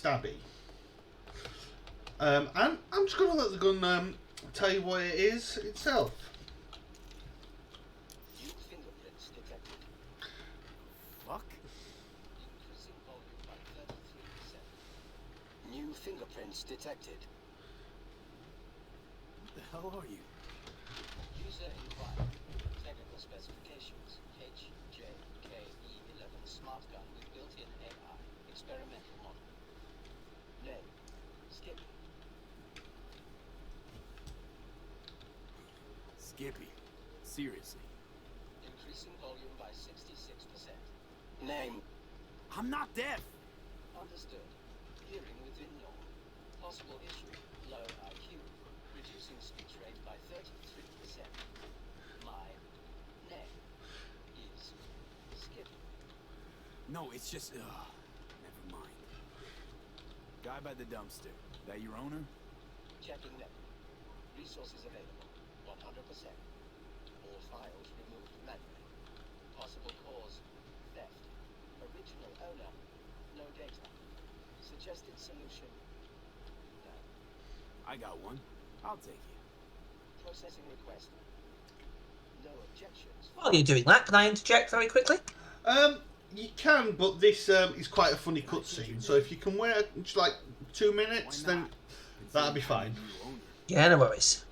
And I'm just going to let the gun tell you what it is itself. New fingerprints detected. Fuck? Increasing volume by 33%. New fingerprints detected. What the hell are you? User inquiry. Technical specifications. HJKE11 smart gun with built-in AI. Experimental model. Name. Skippy. Skippy. Seriously. Increasing volume by 66%. Name. I'm not deaf. Understood. Hearing within norm. Possible issue. Low IQ. Reducing speech rate by 33%. My name is Skippy. No, it's just... never mind. Guy by the dumpster. That your owner? Checking network. Resources available. 100%. All files removed manually. Possible cause. Theft. Original owner. No data. Suggested solution. No. I got one. I'll take it. Processing request. No objections. While you're doing that, can I interject very quickly? You can, but this is quite a funny cutscene. So if you can wait just like 2 minutes, then that'll be fine. New owner. Yeah, no worries.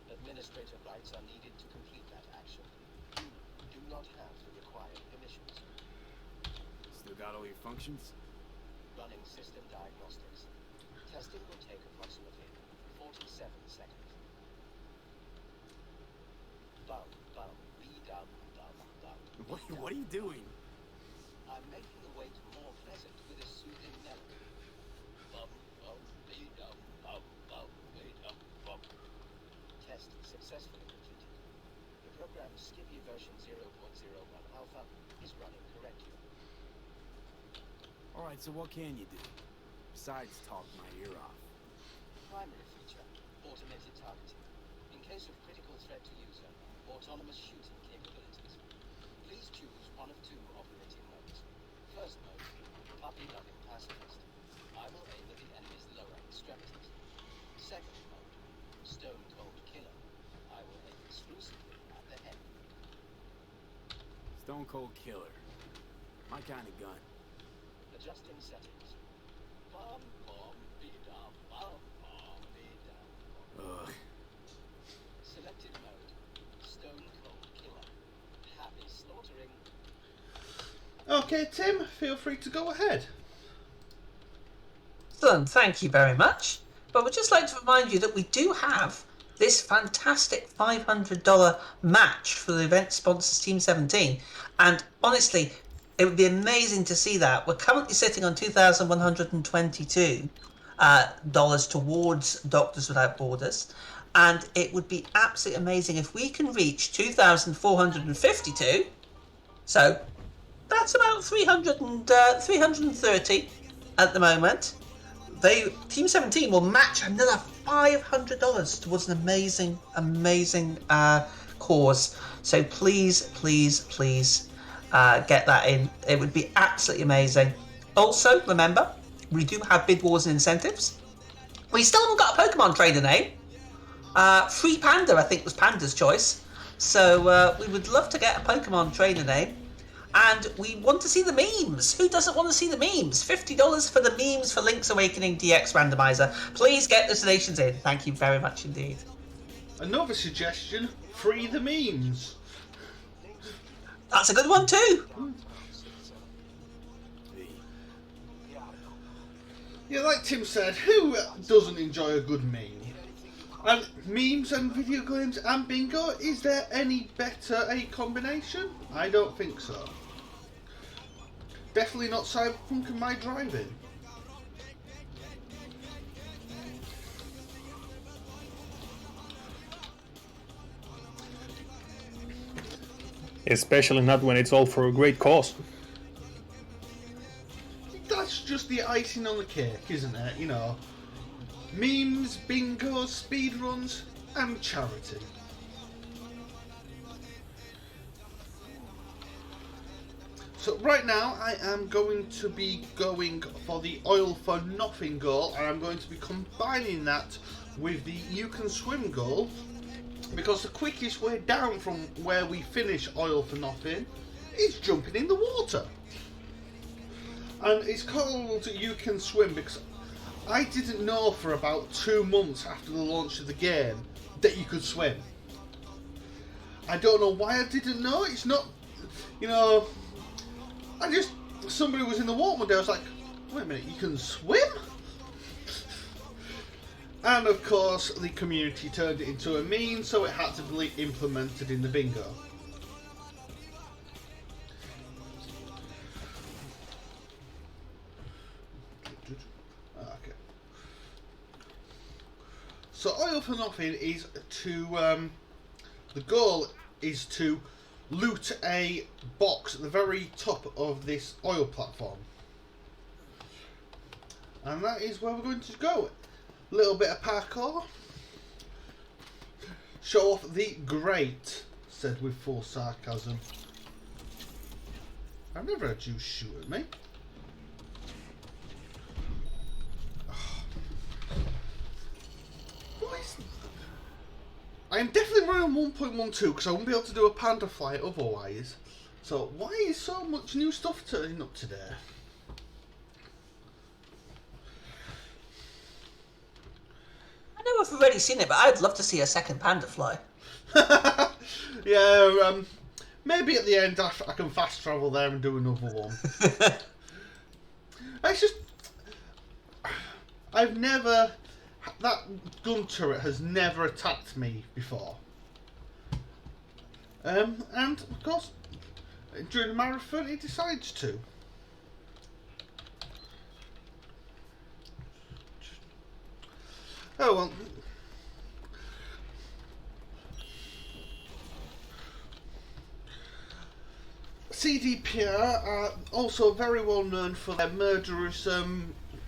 Administrative rights are needed to complete that action. You do not have the required permissions. Still got all your functions? Running system diagnostics. Testing will take approximately 4 47 seconds. Bum, bum, be dum, dum, dum. What are you doing? I'm making the wait more pleasant with a soothing melody. Bum, bum, be dum, bum, bum, be dum, bum. Test successfully completed. The program's Skippy version 0.01 alpha is running correctly. All right, so what can you do? Besides talk my ear off. Primary feature, automated targeting. In case of critical threat to user, autonomous shooting capabilities. Please choose one of two operating modes. First mode, puppy-loving pacifist. I will aim at the enemy's lower extremities. Second mode, stone cold killer. I will aim exclusively at the head. Stone Cold Killer. My kind of gun. Adjusting settings. Bum, bum, be-dum, bum, bum, be-dum. Ugh. Selected mode, stone cold killer. Happy slaughtering. Okay, Tim, feel free to go ahead. Excellent, thank you very much. But we'd just like to remind you that we do have this fantastic $500 match for the event sponsors Team 17. And honestly, it would be amazing to see that. We're currently sitting on $2,122 dollars towards Doctors Without Borders. And it would be absolutely amazing if we can reach 2,452. So that's about 330 at the moment. Team 17 will match another $500 towards an amazing cause. So please get that in. It would be absolutely amazing. Also, remember, we do have bid wars and incentives. We still haven't got a Pokemon trainer name. Free Panda, I think, was Panda's choice. So we would love to get a Pokemon trainer name. And we want to see the memes. Who doesn't want to see the memes? $50 for the memes for Link's Awakening DX Randomizer. Please get the donations in. Thank you very much indeed. Another suggestion, free the memes. That's a good one too. Yeah, like Tim said, who doesn't enjoy a good meme? And memes and video games and bingo, is there any better a combination? I don't think so. Definitely not Cyberpunk and my driving. Especially not when it's all for a great cause. That's just the icing on the cake, isn't it? You know, memes, bingo, speedruns, and charity. So right now I am going to be going for the oil for nothing goal, and I'm going to be combining that with the you can swim goal, because the quickest way down from where we finish oil for nothing is jumping in the water. And it's called You Can Swim because I didn't know for about 2 months after the launch of the game that you could swim. I don't know why I didn't know. It's not, you know, somebody was in the water one day, I was like, wait a minute, you can swim? And of course, the community turned it into a meme, so it had to be implemented in the bingo. Okay. So oil for nothing is to, the goal is to loot a box at the very top of this oil platform. And that is where we're going to go. Little bit of parkour. Show off the great, said with full sarcasm. I've never had you shoot at me. I am definitely running on 1.12 because I won't be able to do a panda flight otherwise. So why is so much new stuff turning up today? I know I've already seen it, but I'd love to see a second panda fly. Yeah, maybe at the end I can fast travel there and do another one. It's just, I've never that gun turret has never attacked me before. And of course, during the marathon, it decides to. Oh well. CDPR are also very well known for their murderous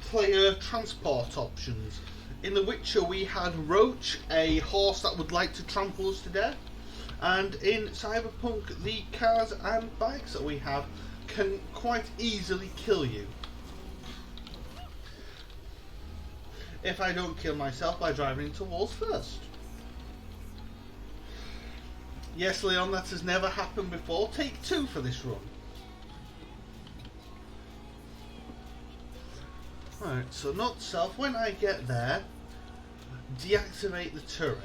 player transport options. In The Witcher we had Roach, a horse that would like to trample us to death, and in Cyberpunk the cars and bikes that we have can quite easily kill you. If I don't kill myself by driving into walls first. Yes, Leon, that has never happened before. Take 2 for this run. Right, so note to self, when I get there, deactivate the turret.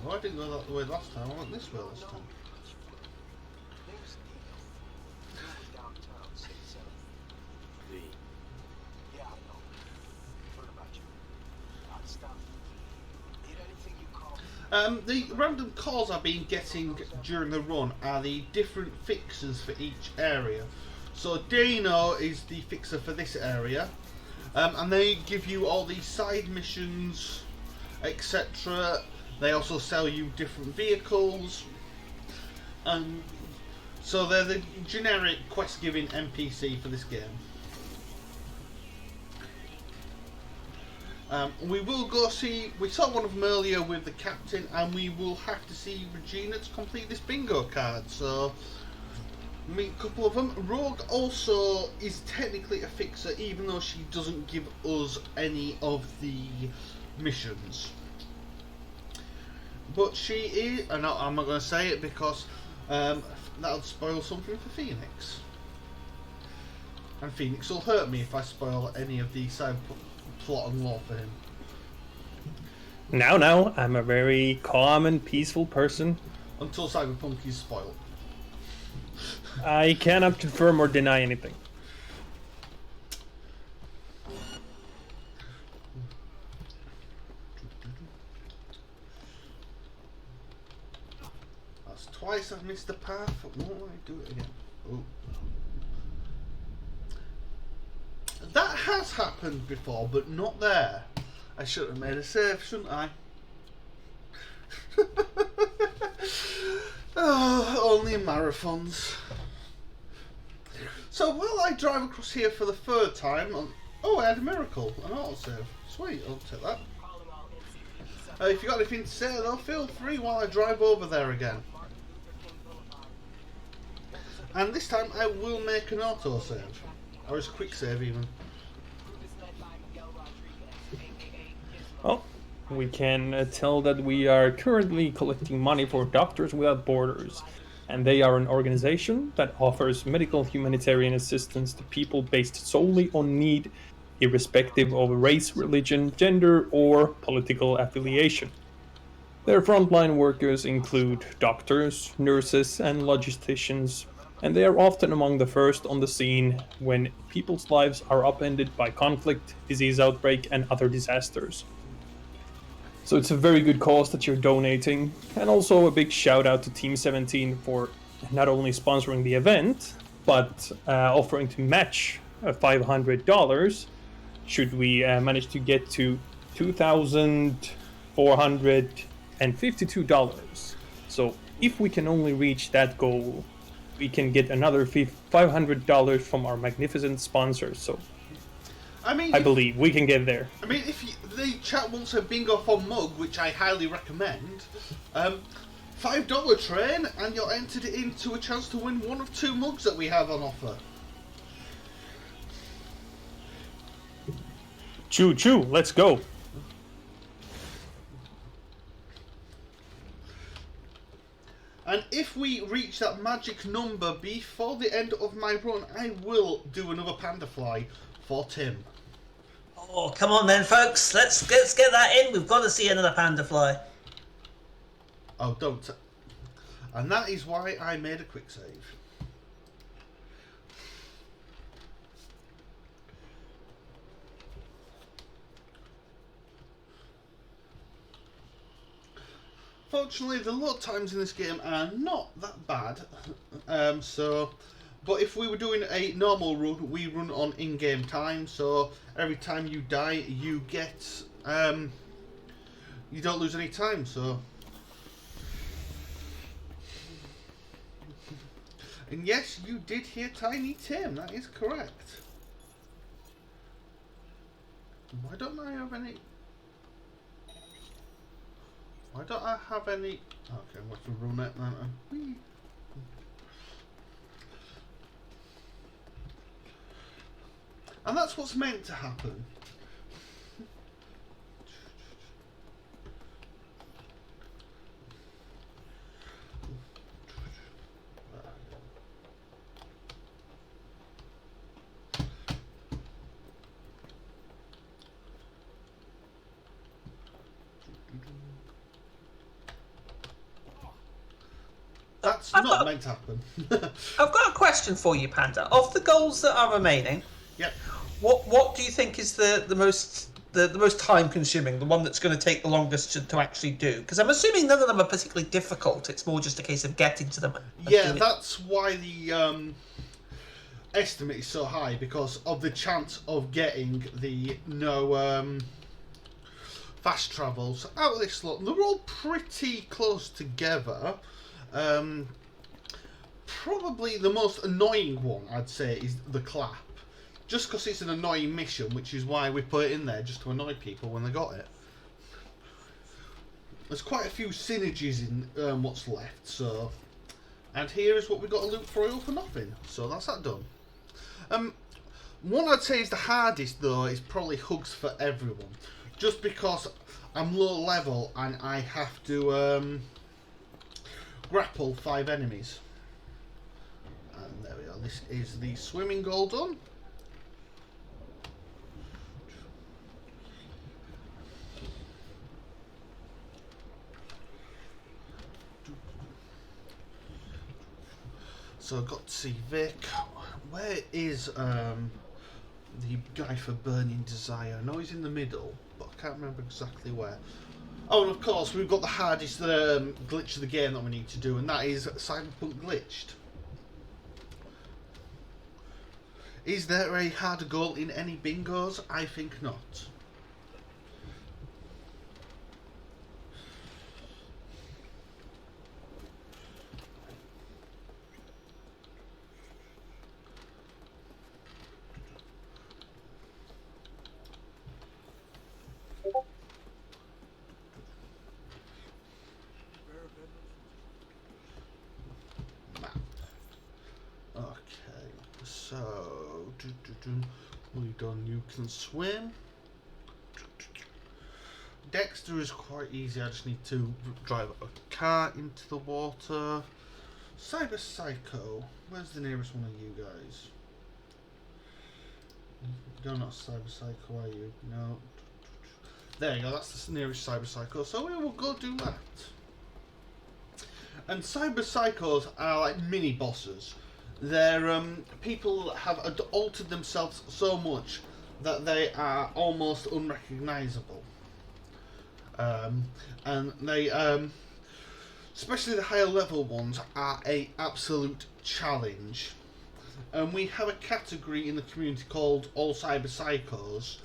Oh, I didn't go that way last time, I went this way this time. The random calls I've been getting during the run are the different fixers for each area. So Dano is the fixer for this area, and they give you all these side missions, etc. They also sell you different vehicles, so they're the generic quest-giving NPC for this game. We will go see, we saw one of them earlier with the captain, and we will have to see Regina to complete this bingo card, so meet a couple of them. Rogue also is technically a fixer, even though she doesn't give us any of the missions. But she is, and I'm not going to say it because that'll spoil something for Phoenix. And Phoenix will hurt me if I spoil any of the side plot and lore for him. Now, I'm a very calm and peaceful person. Until Cyberpunk is spoiled. I cannot confirm or deny anything. That's twice I've missed the path. Won't I do it again? Oh. That has happened before, but not there. I should have made a save, shouldn't I? Oh, only marathons. So while I drive across here for the 3rd time, oh, I had a miracle, an autosave. Sweet, I'll take that. If you got anything to say though, feel free while I drive over there again. And this time I will make an autosave. Or it's a quick save even. Well, we can tell that we are currently collecting money for Doctors Without Borders, and they are an organization that offers medical humanitarian assistance to people based solely on need, irrespective of race, religion, gender, or political affiliation. Their frontline workers include doctors, nurses, and logisticians, and they are often among the first on the scene when people's lives are upended by conflict, disease outbreak, and other disasters. So it's a very good cause that you're donating, and also a big shout out to Team 17 for not only sponsoring the event, but offering to match $500 should we manage to get to $2,452. So if we can only reach that goal, we can get another $500 from our magnificent sponsors. So I believe we can get there. I mean, if the chat wants a Bingothon mug, which I highly recommend, $5 train, and you're entered into a chance to win one of 2 mugs that we have on offer. Choo choo, let's go. And if we reach that magic number before the end of my run, I will do another panda fly for Tim. Oh, come on then, folks. Let's get that in. We've got to see another panda fly. Oh, don't. And that is why I made a quick save. Fortunately, the load times in this game are not that bad. But if we were doing a normal run, we run on in-game time. So every time you die, you get you don't lose any time. So, and yes, you did hear Tiny Tim. That is correct. Why don't I have any? Why don't I have any? Okay, I'm going to run it then. And that's what's meant to happen. That's not meant to happen. I've got a question for you, Panda. Of the goals that are remaining, Yep. what do you think is the most time consuming, the one that's going to take the longest to actually do? Because I'm assuming none of them are particularly difficult. It's more just a case of getting to them. And Yeah, doing it. that's why the estimate is so high, because of the chance of getting the fast travels out of this slot. They're all pretty close together. Probably the most annoying one, I'd say, is the clap. Just because it's an annoying mission, which is why we put it in there, just to annoy people when they got it. There's quite a few synergies in what's left, so... And here is what we got to loot for oil for nothing. So that's that done. One I'd say is the hardest, though, is probably Hugs for Everyone. Just because I'm low level and I have to grapple 5 enemies. And there we are. This is the swimming goal done. So I've got to see Vic. Where is the guy for Burning Desire? I know he's in the middle, but I can't remember exactly where. Oh, and of course we've got the hardest glitch of the game that we need to do, and that is Cyberpunk Glitched. Is there a harder goal in any bingos? I think not. We've done You Can Swim. Dexter is quite easy, I just need to drive a car into the water. Cyber Psycho, where's the nearest one of you guys? You're not Cyber Psycho, are you? No. There you go, that's the nearest Cyber Psycho, so we will go do that. And Cyber Psychos are like mini bosses. They're people have altered themselves so much that they are almost unrecognisable, and they, especially the higher level ones, are a absolute challenge. And we have a category in the community called All Cyber Psychos,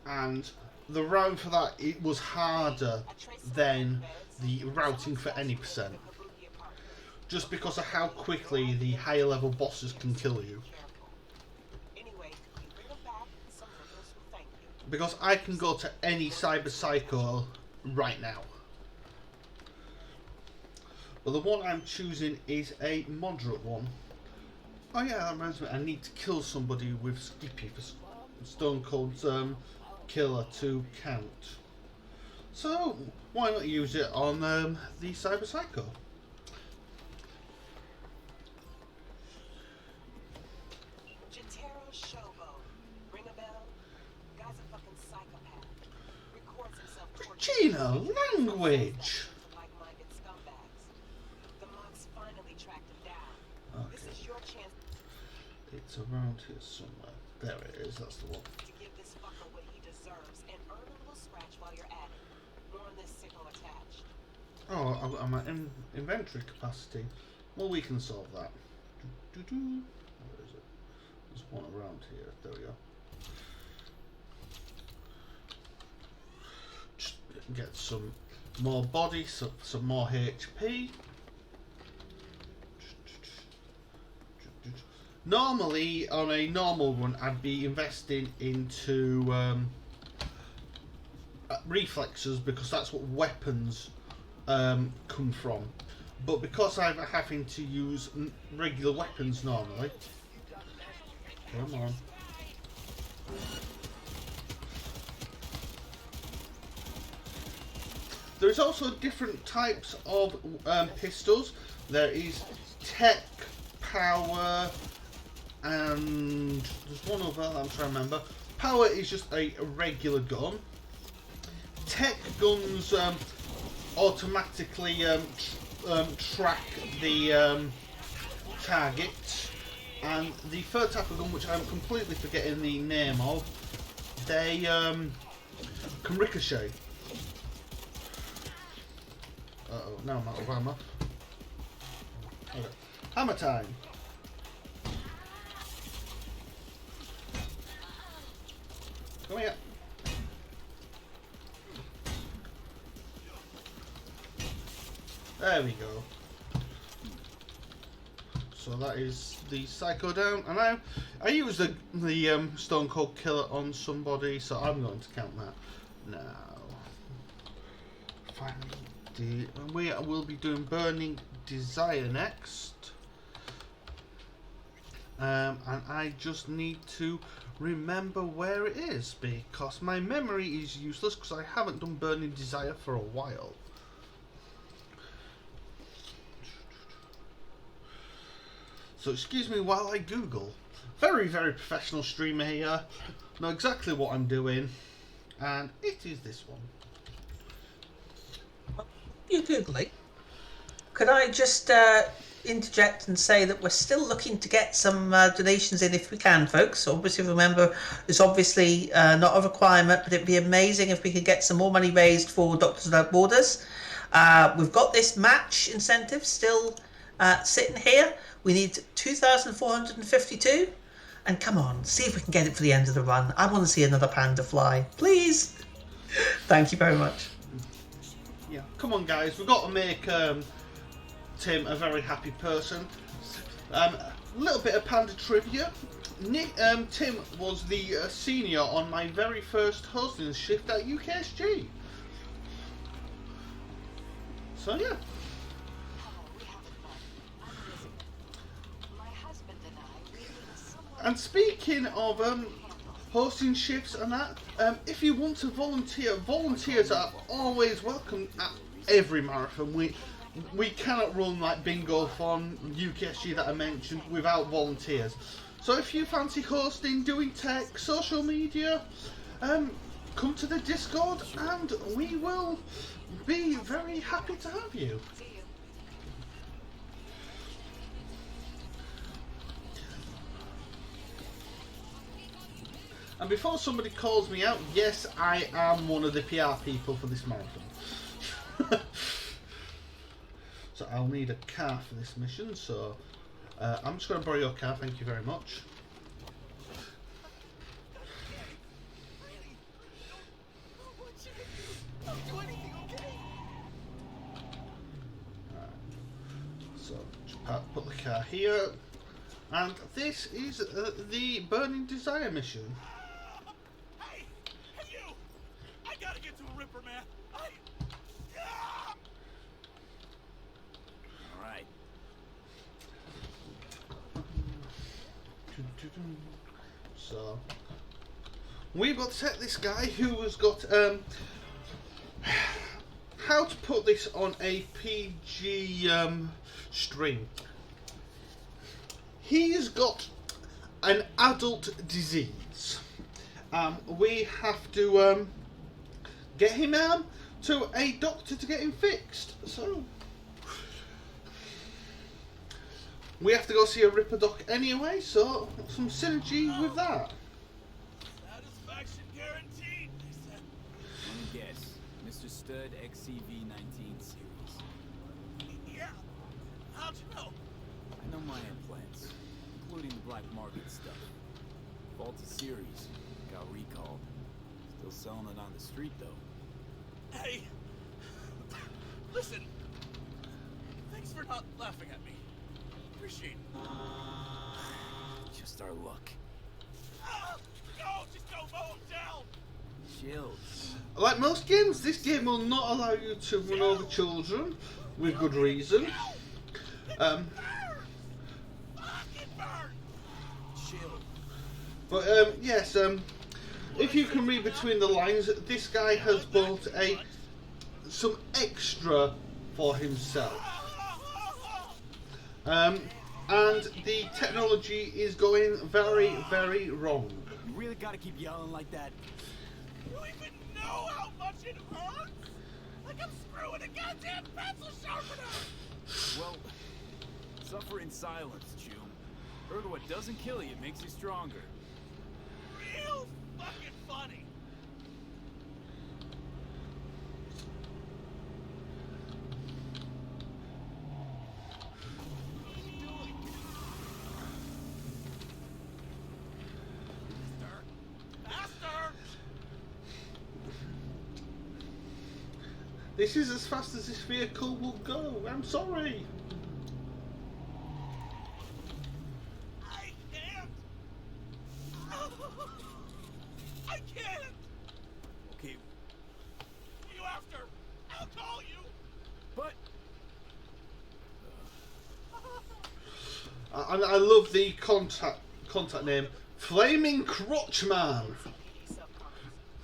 and the route for that, it was harder than the routing for any %. Just because of how quickly the higher level bosses can kill you. Because I can go to any Cyber Psycho right now. But the one I'm choosing is a moderate one. Oh yeah, that reminds me, I need to kill somebody with Skippy for Stone Cold's Killer to count. So, why not use it on the Cyber Psycho? Gina, language! Okay. It's around here somewhere. There it is, that's the one. To give this fucker what he deserves and earn a little scratch while you're at it. More on this signal attached. Oh, I've got my inventory capacity. Well, we can solve that. Where is it? There's one around here. There we go. Just get some more body, some more HP. Normally, on a normal run, I'd be investing into reflexes because that's what weapons come from. But because I'm having to use regular weapons normally, come on. There's also different types of pistols. There is tech, power, and there's one other that I'm trying to remember. Power is just a regular gun. Tech guns automatically track the target, and the third type of gun, which I'm completely forgetting the name of, they can ricochet. Uh-oh, now I'm out of ammo. Okay. Hammer time! Come here. There we go. So that is the Psycho down, and I used the Stone Cold Killer on somebody, so I'm going to count that now. Finally, we will be doing Burning Desire next, and I just need to remember where it is because my memory is useless because I haven't done Burning Desire for a while. So excuse me while I Google. Very, very professional streamer here. Know exactly what I'm doing. And it is this one. You're Googling. Could I just interject and say that we're still looking to get some donations in if we can, folks. Obviously, remember, it's obviously not a requirement, but it'd be amazing if we could get some more money raised for Doctors Without Borders. We've got this match incentive still sitting here. We need 2,452. And come on, see if we can get it for the end of the run. I want to see another panda fly. Please. Thank you very much. Yeah, come on guys, we've got to make Tim a very happy person. A little bit of panda trivia. Tim was the senior on my very first hosting shift at UKSG. So yeah. And speaking of hosting shifts and that, if you want to volunteer, volunteers are always welcome at every marathon. We cannot run like Bingothon, UKSG that I mentioned without volunteers. So if you fancy hosting, doing tech, social media, come to the Discord and we will be very happy to have you. And before somebody calls me out, yes, I am one of the PR people for this marathon. So I'll need a car for this mission, so I'm just going to borrow your car, thank you very much. Right. So just put the car here, and this is the Burning Desire mission. Gotta get to a ripper, man. All right. So we've got to set this guy who has got how to put this on a PG string. He's got an adult disease. We have to get him to a doctor to get him fixed. So we have to go see a Ripper doc anyway, so some synergy with that. Satisfaction guaranteed, they said. Let me guess. Mr. Stud XCV-19 series. stuff. Faulty series. Got recalled. Still selling it on the street, though. Hey! Listen! Thanks for not laughing at me. Appreciate it. Just our luck. Go! Just go mow him down! Chill. Like most games, this game will not allow you to run over children, with good reason. Fucking burn! Chill. But yes, if you can read between the lines, this guy has bought some extra for himself. And the technology is going very, very wrong. You really gotta keep yelling like that? You even know how much it hurts? Like I'm screwing a goddamn pencil sharpener! Well, suffer in silence, June. Heard what doesn't kill you makes you stronger. Real fucking funny! What are you doing? Faster! This is as fast as this vehicle will go. I'm sorry. I can't! I can't! Okay, Who are you after? I'll call you! but I love the contact name, Flaming Crotchman.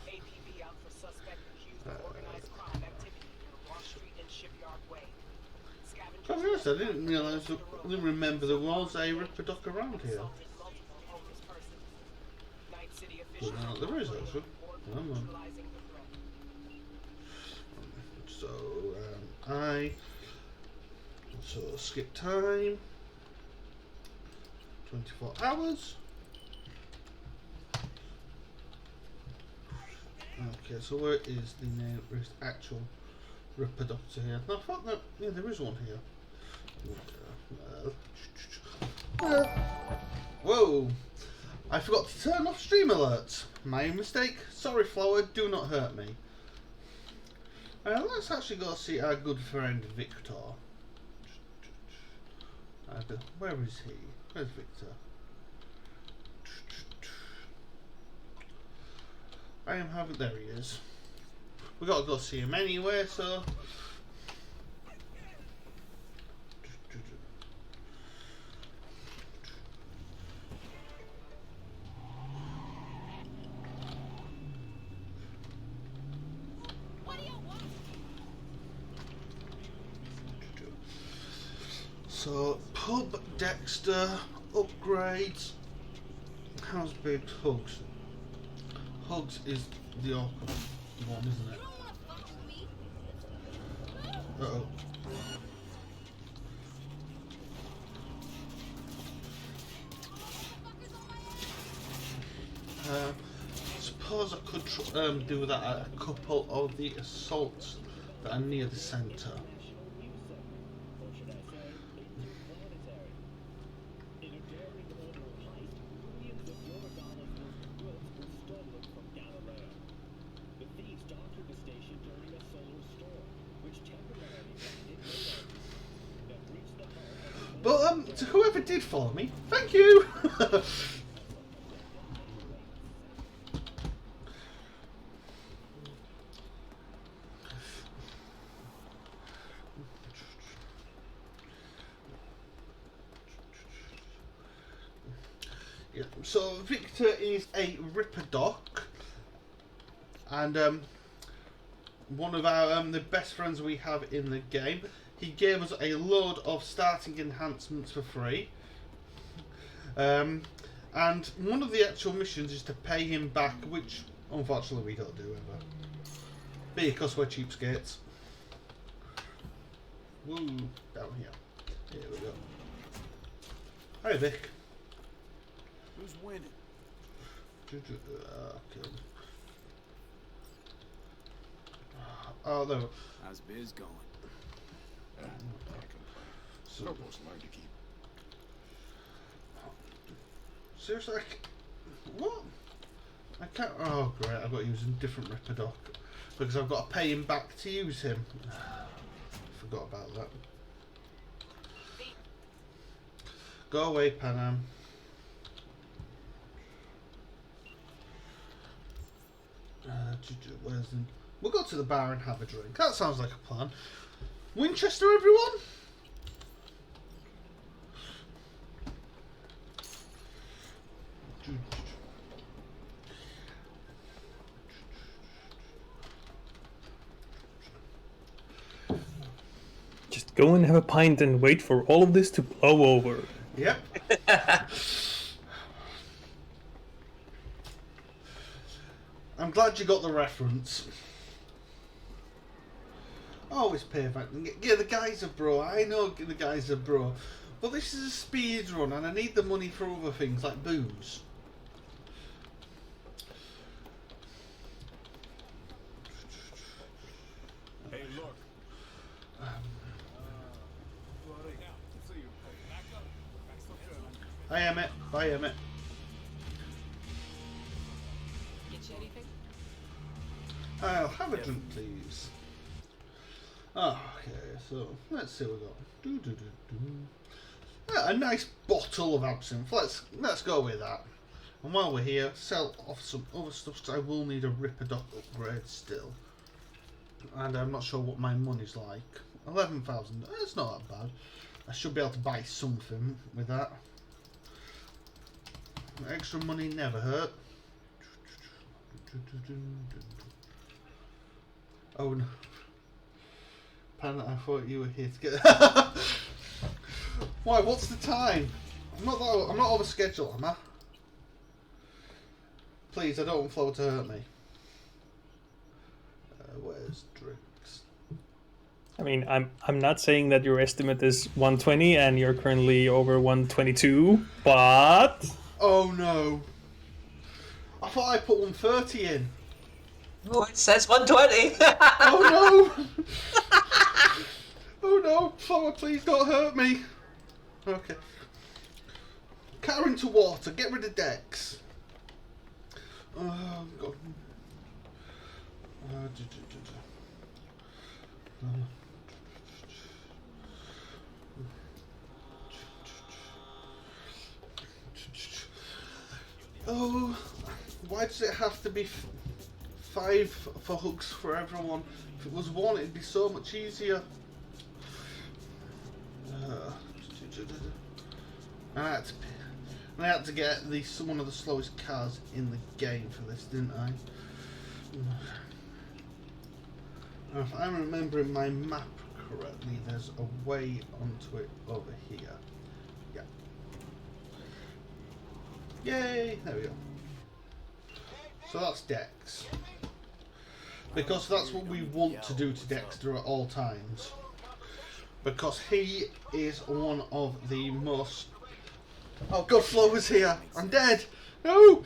APB out for suspect accused of organized crime activity near Wall Street and Shipyard Way. To be honest, I didn't realise, I didn't remember there was a Ripper Doc around here. Assaulted multiple homeless persons. Night City officials Well, there is actually. Come on. neutralizing the threat. So, so skip time. 24 hours. Okay, so where is the nearest actual Ripper Doctor here? No, I thought that, yeah, there is one here. Whoa! I forgot to turn off stream alerts. My mistake. Sorry, Flower, do not hurt me. Let's actually go see our good friend Victor. Where is he? Where's Victor? I am having. There he is. We gotta go see him anyway, so. So, Pub Dexter upgrades. How's Big Hugs? Hugs is the awkward one, isn't it? Uh-oh. Suppose I could do that at a couple of the assaults that are near the centre. But to whoever did follow me, thank you. Yeah, so Victor is a Ripper Doc, and one of our the best friends we have in the game. He gave us a load of starting enhancements for free. And one of the actual missions is to pay him back, which unfortunately we don't do ever. Because we're cheapskates. Woo, down here. Here we go. Hi Vic. who's winning? Okay. Oh, there. How's biz going? So, Turbo's learned to keep. Seriously, what? I can't. Oh, great! I've got to use a different Ripper Doc because I've got to pay him back to use him. Forgot about that. Go away, Panam. Where's the... We'll go to the bar and have a drink. That sounds like a plan. Winchester, everyone? Just go and have a pint and wait for all of this to blow over. Yep. I'm glad you got the reference. Always payback. Yeah, the guy's a bro. I know the guy's a bro. But this is a speed run and I need the money for other things like booze. Hey, look. Hi, Emmett. Bye, Emmett. Get you anything? I'll have a drink, please. Oh, okay, so let's see what we got. A nice bottle of absinthe. Let's go with that. And while we're here, sell off some other stuff. So I will need a Ripper Doc upgrade still. And I'm not sure what my money's like. 11,000. It's not that bad. I should be able to buy something with that. Extra money never hurt. Oh no. Pan, I thought you were here to get. Why? What's the time? I'm not over schedule, am I? Please, I don't want Flo to hurt me. Where's drinks? I mean, I'm not saying that your estimate is 120 and you're currently over 122, but Oh no! I thought I put 130 in. Oh, it says 120. Oh no! Oh no! Flower, please don't hurt me. Okay. Cat her into water. Get rid of Dex. Oh god. Oh, why does it have to be 5 for hugs for everyone? If it was 1, it'd be so much easier. I had to get one of the slowest cars in the game for this, didn't I? If I'm remembering my map correctly, there's a way onto it over here. Yeah. Yay! There we go. So that's Dex. Because that's what we want to do to Dexter at all times. Because he is one of the most... Oh god, Flo was here! I'm dead! No!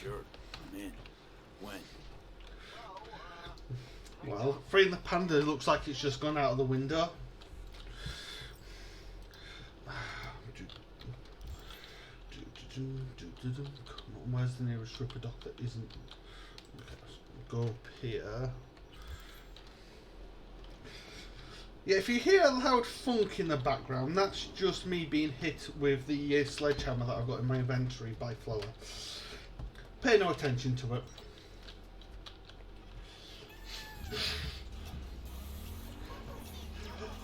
Sure, I'm in. When? Well, freeing the panda looks like it's just gone out of the window. Where's the nearest Ripper Doc that isn't? Go up here. Yeah, if you hear a loud funk in the background, that's just me being hit with the sledgehammer that I've got in my inventory by Flower. Pay no attention to it.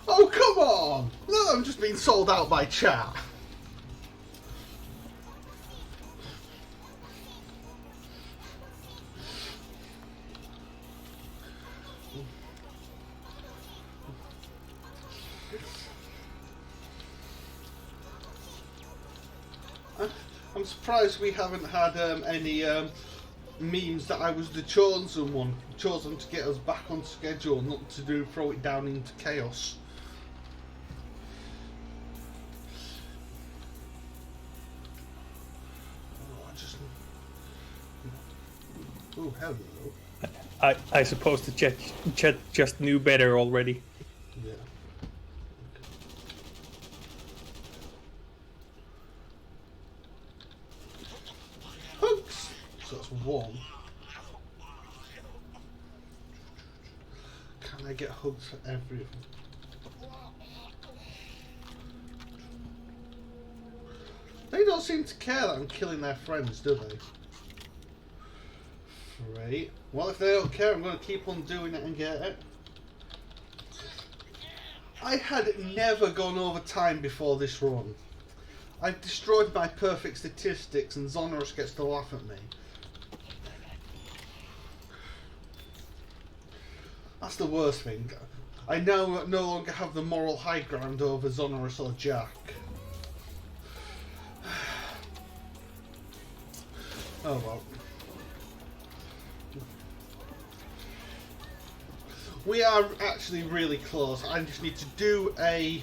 Oh, come on! No, I'm just being sold out by chat. I'm surprised we haven't had any memes that I was the chosen one, chosen to get us back on schedule, not to throw it down into chaos. Oh, hello. I suppose the chat just knew better already. Yeah. I get hugs for everything. They don't seem to care that I'm killing their friends, do they? Right. Well, if they don't care, I'm going to keep on doing it and get it. I had never gone over time before this run. I've destroyed my perfect statistics and Zonorous gets to laugh at me. That's the worst thing. I now no longer have the moral high ground over Zonorous or Jack. Oh well. We are actually really close. I just need to do a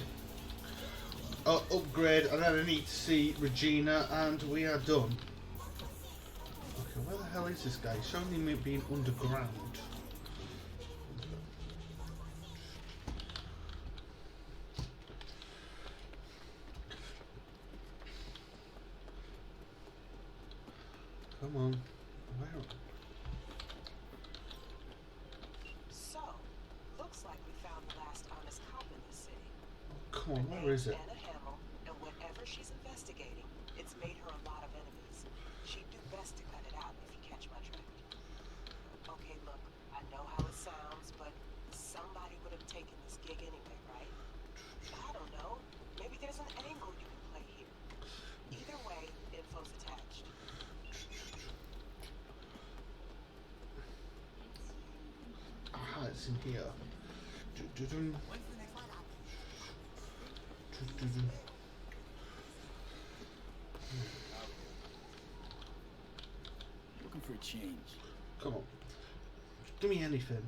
upgrade, and then I need to see Regina, and we are done. Okay, where the hell is this guy? He's showing me being underground. Come on. Where? So, looks like we found the last honest cop in this city. Come on, where is it? Anna Hamill, and whatever she's investigating, it's made her a lot of enemies. She'd do best to cut it out if you catch my drift. Okay, look, I know how it sounds, but somebody would have taken this gig anyway, right? I don't know. Maybe there's an angle you can play here. Either way, info's attached. Aha, it's in here. Dun-dun-dun. Dun-dun-dun. Looking for a change. Come on. Give me anything.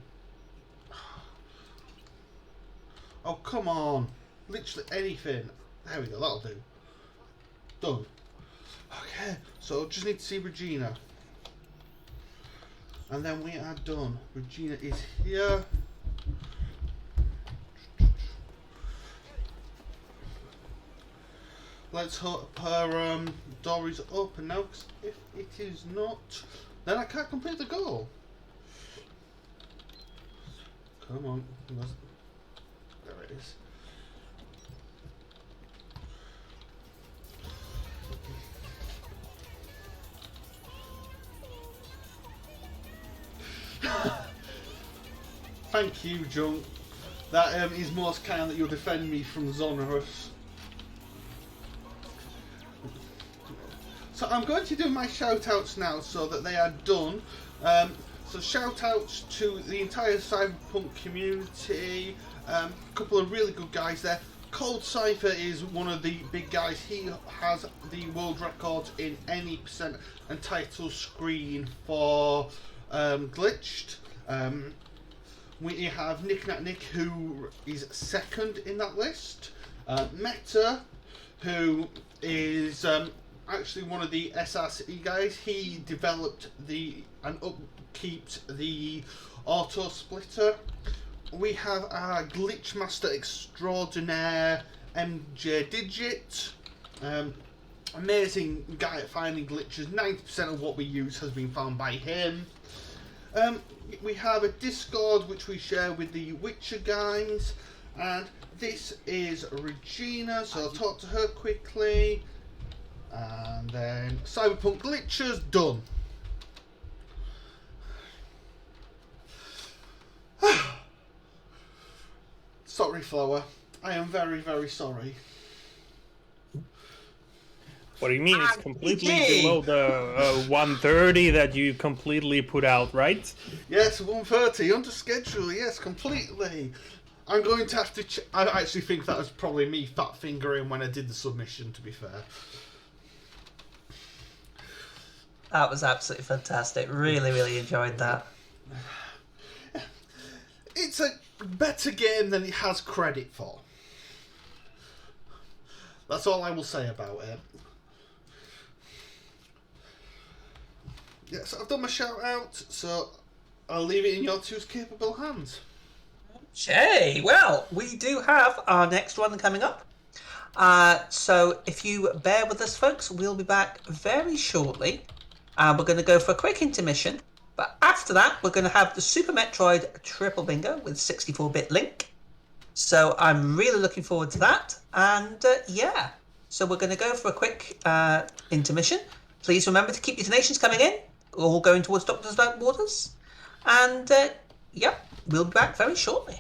Oh, come on. Literally anything. There we go, that'll do. Done. Okay, so just need to see Regina. And then we are done. Regina is here. Let's hope her door is open now, because if it is not, then I can't complete the goal. Come on. There it is. Thank you, Junk. That is most kind that you'll defend me from Zonorous. So I'm going to do my shout-outs now so that they are done. So shout-outs to the entire Cyberpunk community. A couple of really good guys there. Cold Cypher is one of the big guys. He has the world record in any percent and title screen for Glitched. We have Nick, who is second in that list. Meta, who is actually one of the SRC guys. He developed and upkeeps the auto splitter. We have our glitch master extraordinaire, MJ Digit. Amazing guy at finding glitches. 90% of what we use has been found by him. We have a Discord which we share with the Witcher guys, and this is Regina, so I'll talk to her quickly, and then Cyberpunk Glitches done. Sorry, Flower. I am very, very sorry. What do you mean? It's completely below the 130 that you completely put out, right? Yes, 130 under schedule. Yes, completely. I'm going to have to. I actually think that was probably me fat fingering when I did the submission. To be fair, That was absolutely fantastic. Really, really enjoyed that. it's a better game than it has credit for. That's all I will say about it. Yes, I've done my shout out, so I'll leave it in your two's capable hands. Okay, well, we do have our next one coming up. So if you bear with us, folks, we'll be back very shortly. We're going to go for a quick intermission, But after that, we're going to have the Super Metroid Triple Bingo with 64-bit Link. So I'm really looking forward to that. And yeah, so we're going to go for a quick intermission. Please remember to keep your donations coming in, all going towards Doctors Without Borders. And yeah, we'll be back very shortly.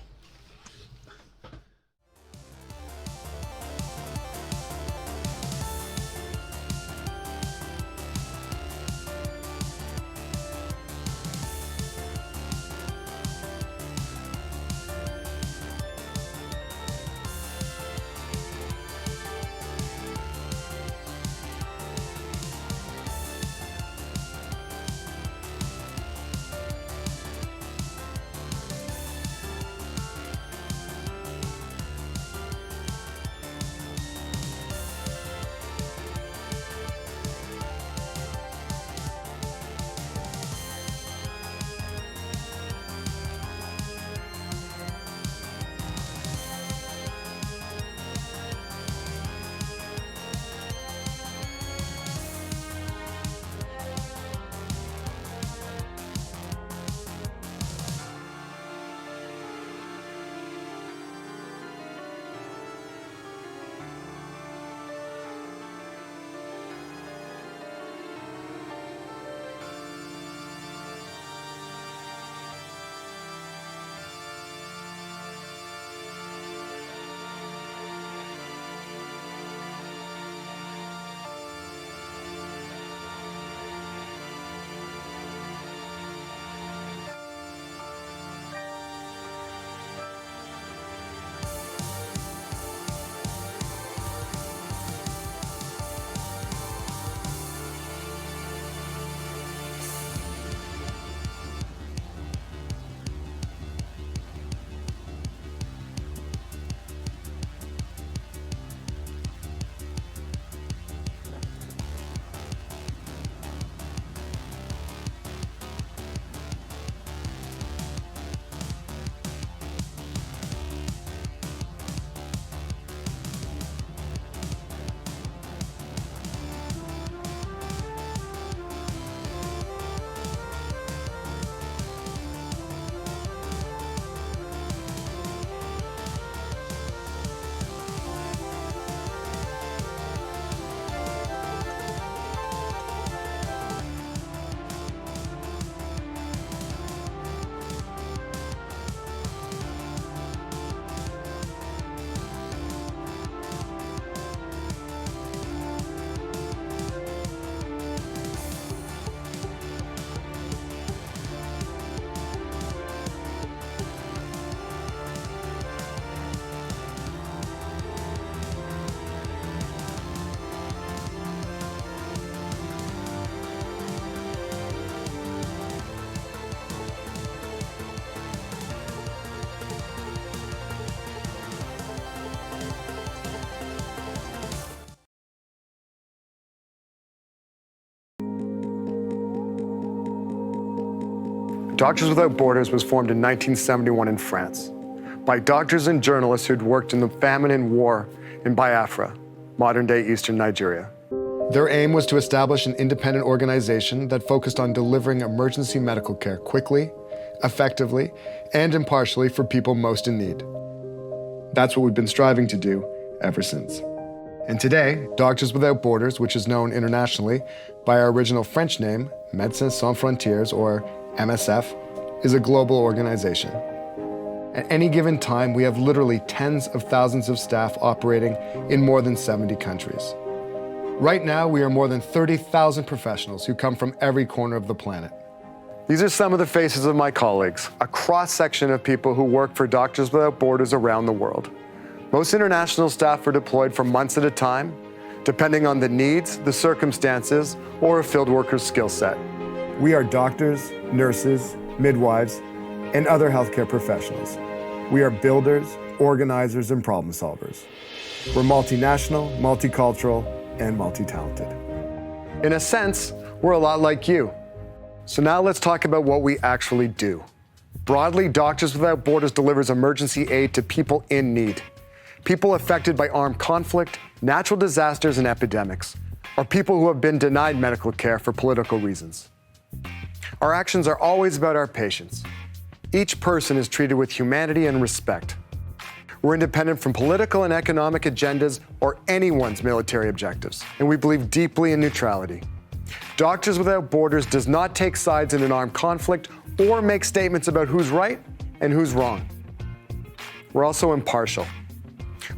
Doctors Without Borders was formed in 1971 in France by doctors and journalists who'd worked in the famine and war in Biafra, modern-day eastern Nigeria. Their aim was to establish an independent organization that focused on delivering emergency medical care quickly, effectively, and impartially for people most in need. That's what we've been striving to do ever since. And today, Doctors Without Borders, which is known internationally by our original French name, Médecins Sans Frontières, or MSF, is a global organization. At any given time, we have literally tens of thousands of staff operating in more than 70 countries. Right now, we are more than 30,000 professionals who come from every corner of the planet. These are some of the faces of my colleagues, a cross-section of people who work for Doctors Without Borders around the world. Most international staff are deployed for months at a time, depending on the needs, the circumstances, or a field worker's skill set. We are doctors, nurses, midwives, and other healthcare professionals. We are builders, organizers, and problem solvers. We're multinational, multicultural, and multi-talented. In a sense, we're a lot like you. So now let's talk about what we actually do. Broadly, Doctors Without Borders delivers emergency aid to people in need. People affected by armed conflict, natural disasters, and epidemics, or people who have been denied medical care for political reasons. Our actions are always about our patients. Each person is treated with humanity and respect. We're independent from political and economic agendas or anyone's military objectives, and we believe deeply in neutrality. Doctors Without Borders does not take sides in an armed conflict or make statements about who's right and who's wrong. We're also impartial.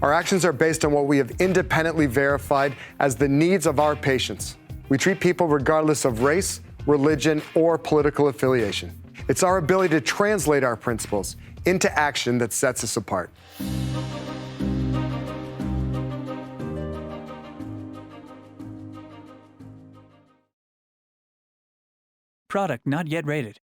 Our actions are based on what we have independently verified as the needs of our patients. We treat people regardless of race, religion, or political affiliation. It's our ability to translate our principles into action that sets us apart. Product not yet rated.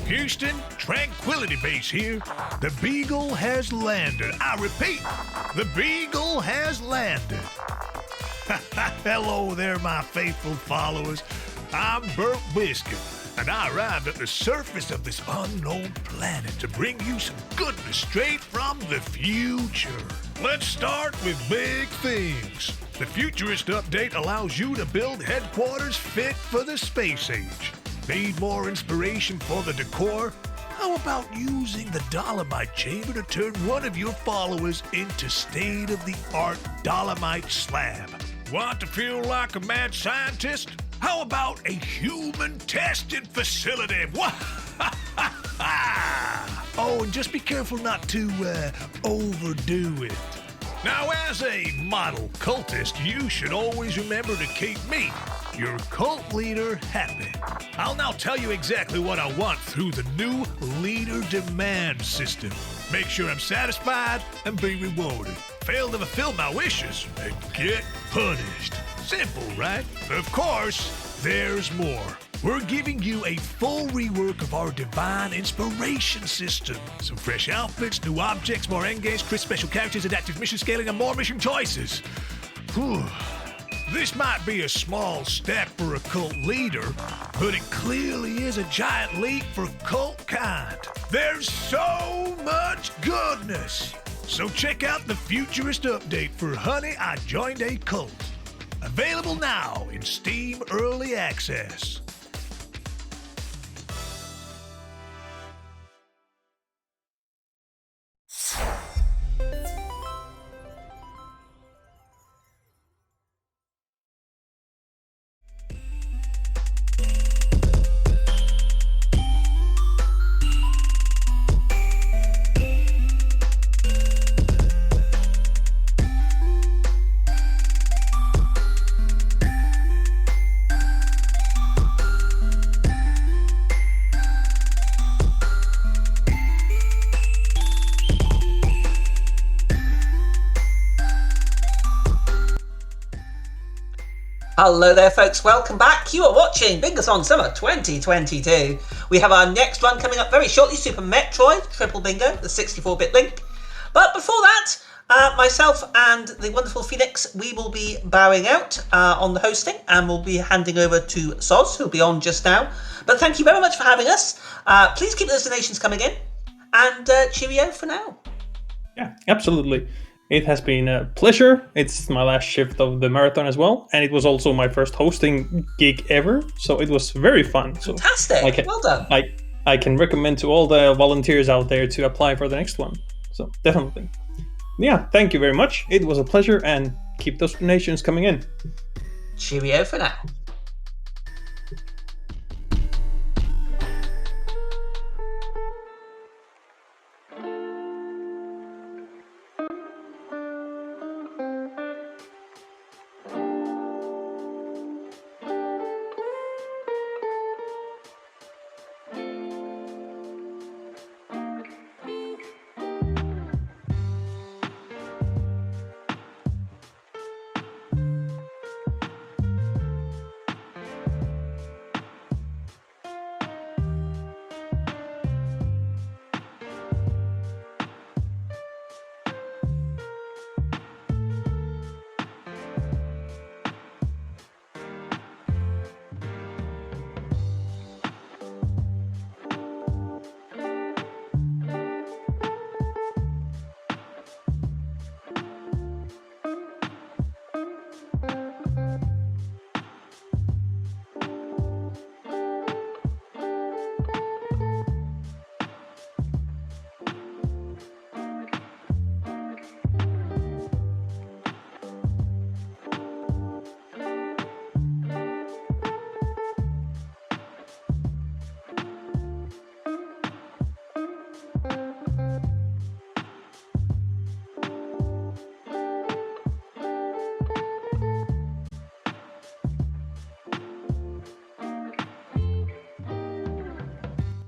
Houston, Tranquility Base here. The Beagle has landed. I repeat, the Beagle has landed. Hello there, my faithful followers. I'm Burt Biscuit, and I arrived at the surface of this unknown planet to bring you some goodness straight from the future. Let's start with big things. The Futurist Update allows you to build headquarters fit for the space age. Need more inspiration for the decor? How about using the Dolomite Chamber to turn one of your followers into state-of-the-art Dolomite slab? Want to feel like a mad scientist? How about a human testing facility? Oh, and just be careful not to overdo it. Now, as a model cultist, you should always remember to keep me, your cult leader, happy. I'll now tell you exactly what I want through the new leader demand system. Make sure I'm satisfied and be rewarded. Fail to fulfill my wishes and get punished. Simple, right? Of course, there's more. We're giving you a full rework of our divine inspiration system. Some fresh outfits, new objects, more endgames, crisp special characters, adaptive mission scaling, and more mission choices. Whew. This might be a small step for a cult leader, but it clearly is a giant leap for cult kind. There's so much goodness. So check out the Futurist Update for Honey, I Joined a Cult. Available now in Steam Early Access. Hello there folks, welcome back. You are watching Bingothon Summer 2022. We have our next run coming up very shortly, Super Metroid Triple Bingo, the 64-bit link. But before that, myself and the wonderful Phoenix, we will be bowing out on the hosting, and we'll be handing over to Soz, who'll be on just now. But thank you very much for having us. Please keep those donations coming in, and cheerio for now. Yeah, absolutely. It has been a pleasure. It's my last shift of the marathon as well, and it was also my first hosting gig ever, so it was very fun. So fantastic! Well done. I can recommend to all the volunteers out there to apply for the next one. So definitely. Yeah, thank you very much. It was a pleasure, and keep those donations coming in. Cheerio for now.